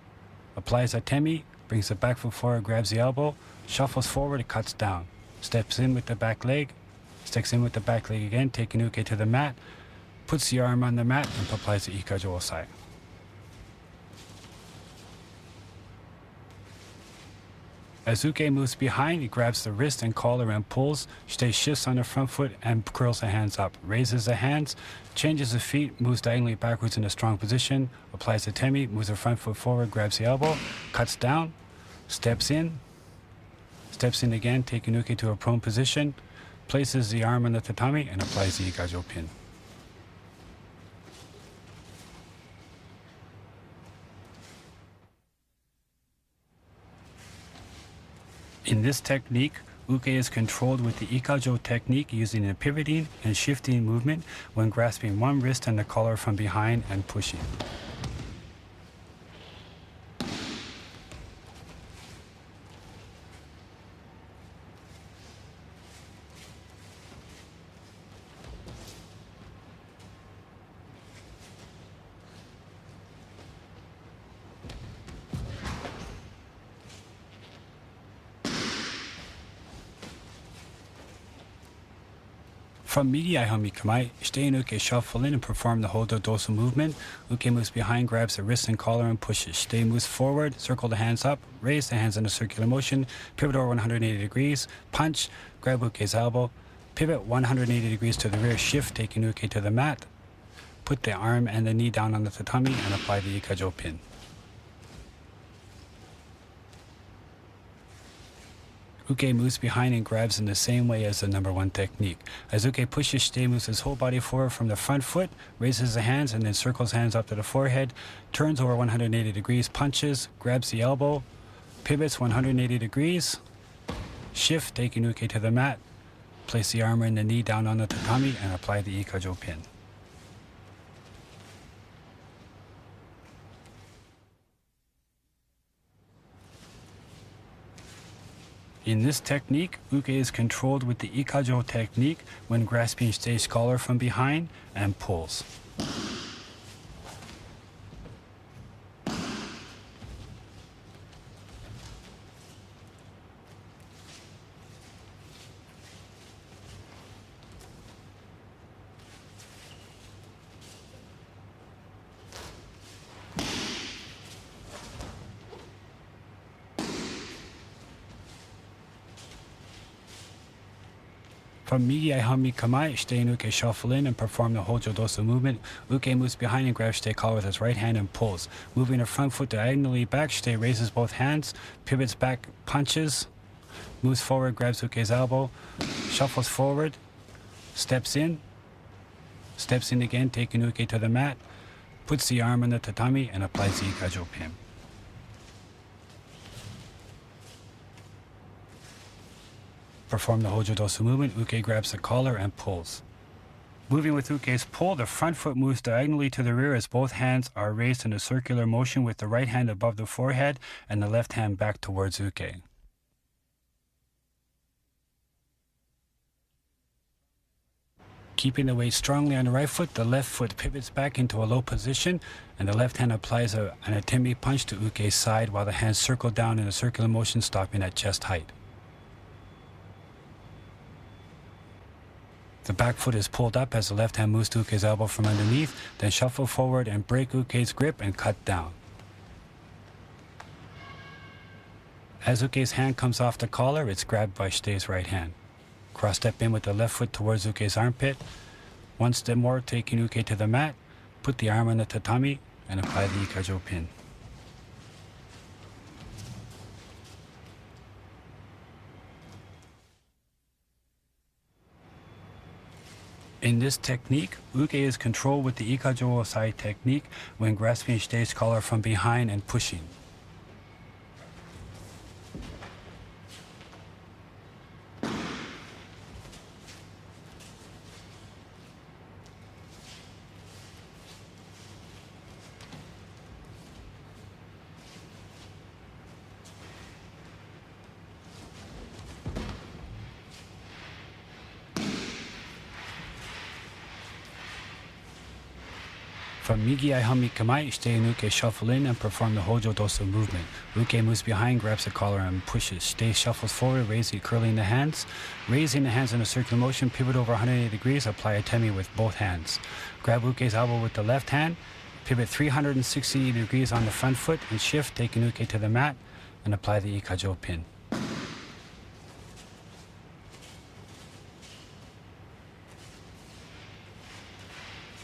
applies a temi, brings the back foot forward, grabs the elbow, shuffles forward, cuts down. Steps in with the back leg, steps in with the back leg again, taking Uke to the mat, puts the arm on the mat and applies the Ikkyo Osai. As Uke moves behind, he grabs the wrist and collar and pulls. Shite shifts on the front foot and curls the hands up. Raises the hands, changes the feet, moves diagonally backwards in a strong position, applies the temi, moves the front foot forward, grabs the elbow, cuts down, steps in again, taking Uke to a prone position, places the arm on the tatami, and applies the Ikkyo pin. In this technique, Uke is controlled with the Ikkyo technique using a pivoting and shifting movement when grasping one wrist and the collar from behind and pushing. From Migi Aihami Kamae, Shite and Uke shuffle in and perform the Hojo Dosu movement. Uke moves behind, grabs the wrist and collar and pushes. Shite moves forward, circle the hands up, raise the hands in a circular motion, pivot over 180 degrees, punch, grab Uke's elbow, pivot 180 degrees to the rear, shift, taking Uke to the mat, put the arm and the knee down on the tatami and apply the Ikkyo pin. Uke moves behind and grabs in the same way as the number one technique. As Uke pushes, Shite moves his whole body forward from the front foot, raises the hands and then circles hands up to the forehead, turns over 180 degrees, punches, grabs the elbow, pivots 180 degrees, shift, taking Uke to the mat, place the arm and the knee down on the tatami and apply the Ikkyo pin. In this technique, Uke is controlled with the Ikkyo technique when grasping Shite's collar from behind and pulls. From Migi Hami Kamae, Shite and Uke shuffle in and perform the Hojo Dosa movement. Uke moves behind and grabs Shite collar with his right hand and pulls. Moving the front foot diagonally back, Shite raises both hands, pivots back, punches, moves forward, grabs Uke's elbow, shuffles forward, steps in again, taking Uke to the mat, puts the arm on the tatami and applies the Ikajo pin. Perform the Hojo Dosa movement. Uke grabs the collar and pulls. Moving with Uke's pull, the front foot moves diagonally to the rear as both hands are raised in a circular motion with the right hand above the forehead and the left hand back towards Uke. Keeping the weight strongly on the right foot, the left foot pivots back into a low position and the left hand applies an atemi punch to Uke's side while the hands circle down in a circular motion, stopping at chest height. The back foot is pulled up as the left hand moves to Uke's elbow from underneath, then shuffle forward and break Uke's grip and cut down. As Uke's hand comes off the collar, it's grabbed by Shite's right hand. Cross step in with the left foot towards Uke's armpit. One step more, taking Uke to the mat, put the arm on the tatami and apply the Ikajo pin. In this technique, Uke is controlled with the Ikajo Osai technique when grasping Shite's collar from behind and pushing. From Migi Hami Kamae, Shite and Uke shuffle in and perform the Hojo Dosa movement. Uke moves behind, grabs the collar and pushes. Shite shuffles forward, curling the hands. Raising the hands in a circular motion, pivot over 180 degrees, apply a temi with both hands. Grab Uke's elbow with the left hand, pivot 360 degrees on the front foot and shift, taking Uke to the mat and apply the Ikajo pin.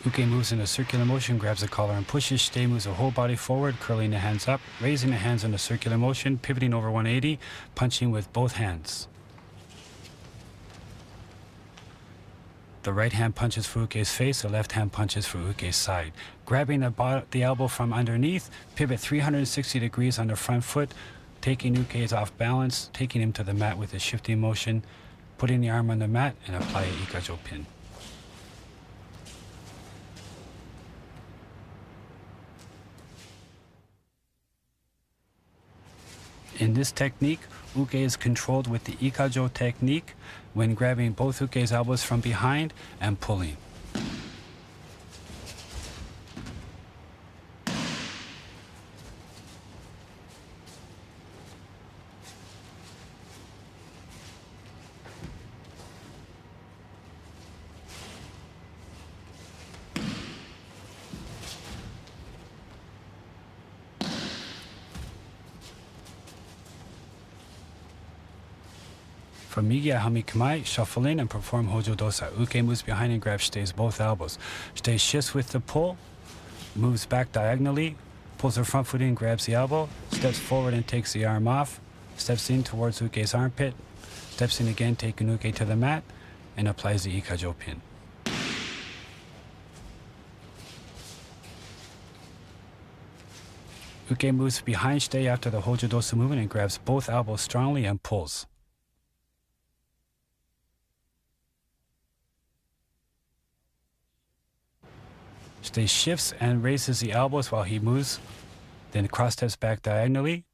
Uke moves in a circular motion, grabs the collar and pushes. Shite moves the whole body forward, curling the hands up, raising the hands in a circular motion, pivoting over 180, punching with both hands. The right hand punches for Uke's face, the left hand punches for Uke's side. Grabbing the elbow from underneath, pivot 360 degrees on the front foot, taking Uke's off balance, taking him to the mat with a shifting motion, putting the arm on the mat and apply a Ikajo pin. In this technique, Uke is controlled with the Ikajo technique when grabbing both Uke's elbows from behind and pulling. From Migi Hami Kamae, shuffle in and perform Hojo Dosa. Uke moves behind and grabs Shite's both elbows. Shite shifts with the pull, moves back diagonally, pulls her front foot in, grabs the elbow, steps forward and takes the arm off, steps in towards Uke's armpit, steps in again, taking Uke to the mat, and applies the Ikajo pin. Uke moves behind Shite after the Hojo Dosa movement and grabs both elbows strongly and pulls. Shite shifts and raises the elbows while he moves, then cross steps back diagonally,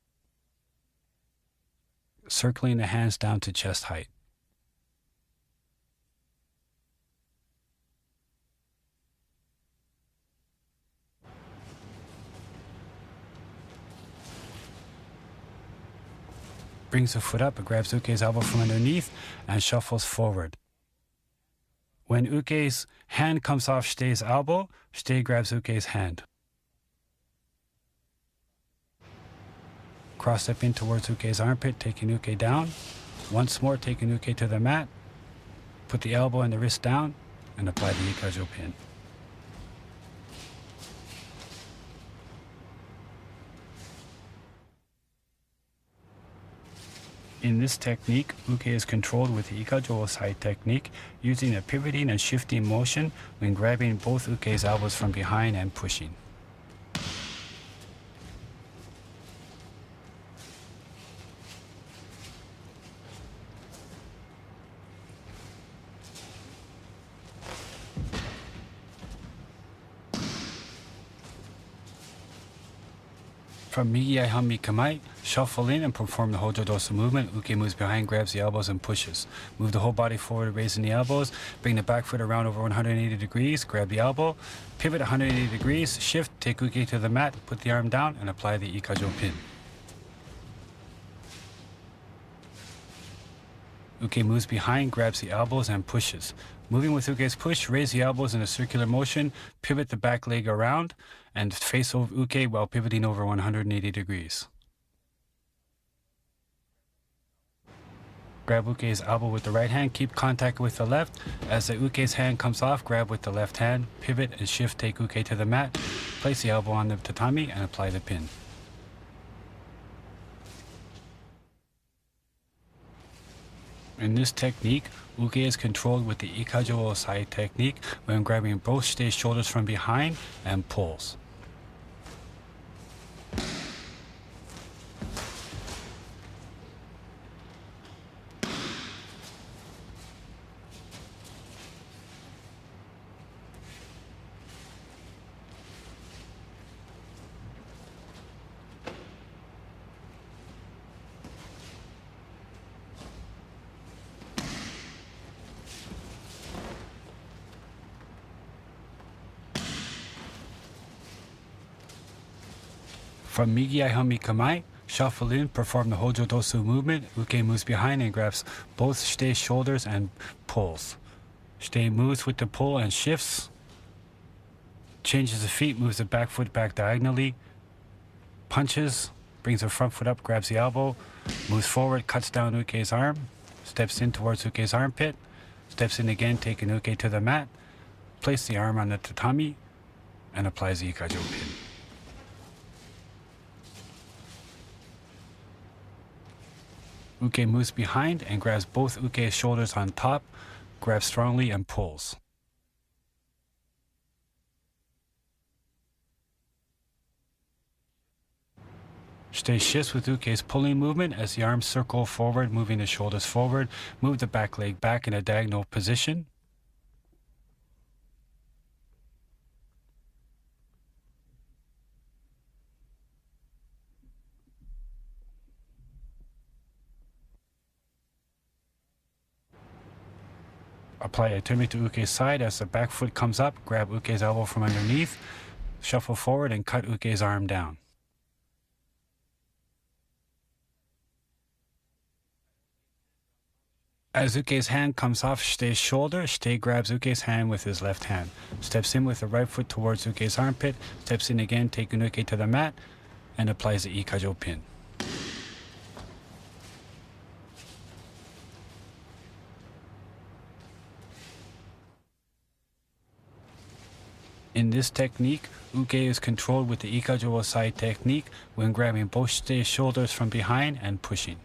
circling the hands down to chest height. Brings the foot up, grabs Uke's elbow from underneath, and shuffles forward. When Uke's hand comes off Shite's elbow, Shite grabs Uke's hand. Cross step in towards Uke's armpit, taking Uke down. Once more, taking Uke to the mat, Put the elbow and the wrist down and apply the Ikkyo pin. In this technique, uke is controlled with the Ikkyo side technique, using a pivoting and shifting motion when grabbing both uke's elbows from behind and pushing. From Migi Hami Kamae, shuffle in and perform the Hojo Dosa movement. Uke moves behind, grabs the elbows, and pushes. Move the whole body forward, raising the elbows. Bring the back foot around over 180 degrees. Grab the elbow. Pivot 180 degrees. Shift. Take uke to the mat. Put the arm down and apply the Ikkyo pin. Uke moves behind, grabs the elbows, and pushes. Moving with uke's push, raise the elbows in a circular motion. Pivot the back leg around and face over uke while pivoting over 180 degrees. Grab uke's elbow with the right hand, keep contact with the left. As the uke's hand comes off, grab with the left hand, pivot and shift, take uke to the mat. Place the elbow on the tatami and apply the pin. In this technique, uke is controlled with the Ikkyo side technique when grabbing both stage shoulders from behind and pulls. From Migi Hami Kamae, shuffle in, perform the Hojo Dosu movement. Uke moves behind and grabs both stage shoulders and pulls. Shite moves with the pull and shifts. Changes the feet, moves the back foot back diagonally. Punches, brings the front foot up, grabs the elbow. Moves forward, cuts down uke's arm. Steps in towards uke's armpit. Steps in again, taking uke to the mat. Place the arm on the tatami and applies the Ikkyo pin. Uke moves behind and grabs both uke's shoulders on top, grabs strongly and pulls. Shite shifts with uke's pulling movement as the arms circle forward, moving the shoulders forward. Move the back leg back in a diagonal position. Apply a turn to uke's side as the back foot comes up, grab uke's elbow from underneath, shuffle forward and cut uke's arm down. As uke's hand comes off Shite's shoulder, Shite grabs uke's hand with his left hand, steps in with the right foot towards uke's armpit, steps in again, taking uke to the mat, and applies the Ikkyo pin. In this technique, uke is controlled with the Ikkyo side technique when grabbing both stage shoulders from behind and pushing.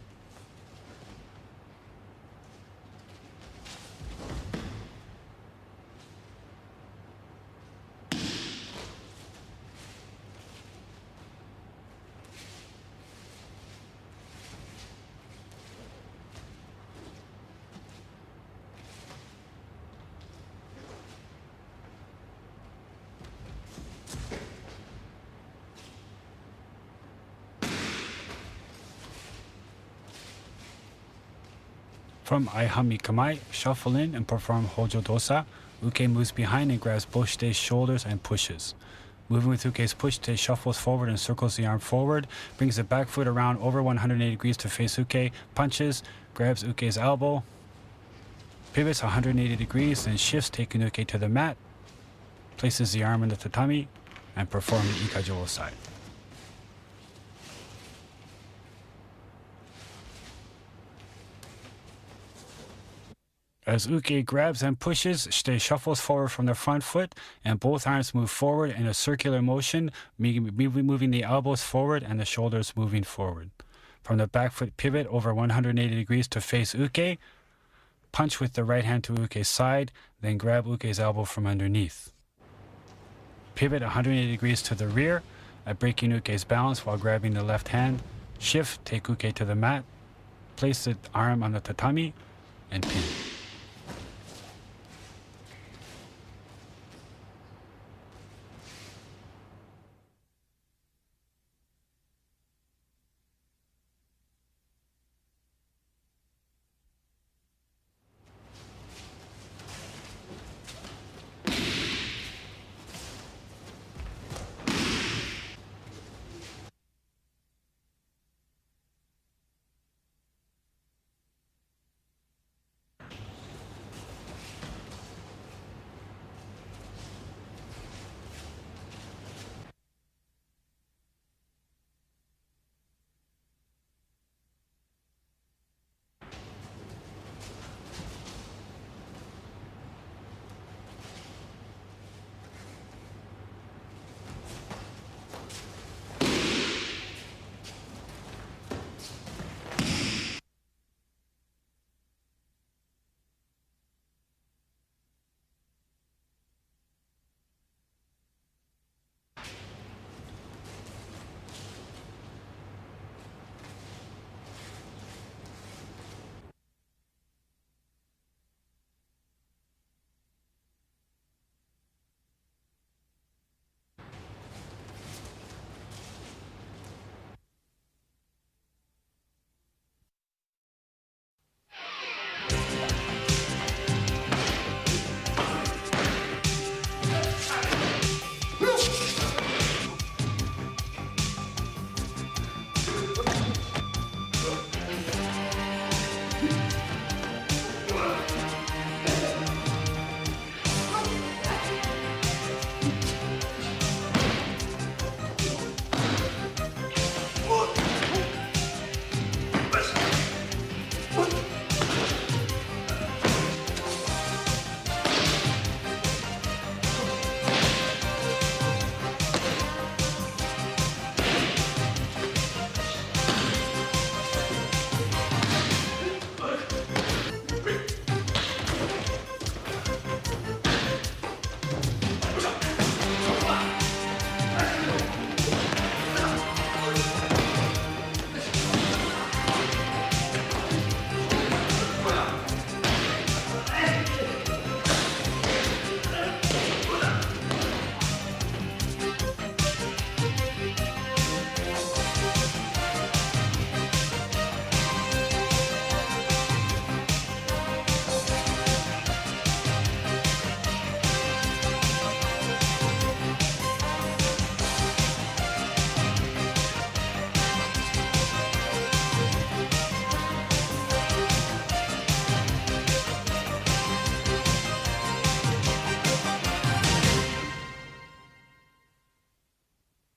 From Aihami Kamae, shuffle in and perform Hojo Dosa. Uke moves behind and grabs both stage shoulders and pushes. Moving with uke's push, Shite shuffles forward and circles the arm forward, brings the back foot around over 180 degrees to face uke, punches, grabs uke's elbow, pivots 180 degrees, then shifts, taking uke to the mat, places the arm on the tatami, and performs the Ikkyo side. As uke grabs and pushes, shite shuffles forward from the front foot, and both arms move forward in a circular motion, moving the elbows forward and the shoulders moving forward. From the back foot, pivot over 180 degrees to face uke. Punch with the right hand to uke's side, then grab uke's elbow from underneath. Pivot 180 degrees to the rear, breaking uke's balance while grabbing the left hand. Shift, take uke to the mat. Place the arm on the tatami, and pin.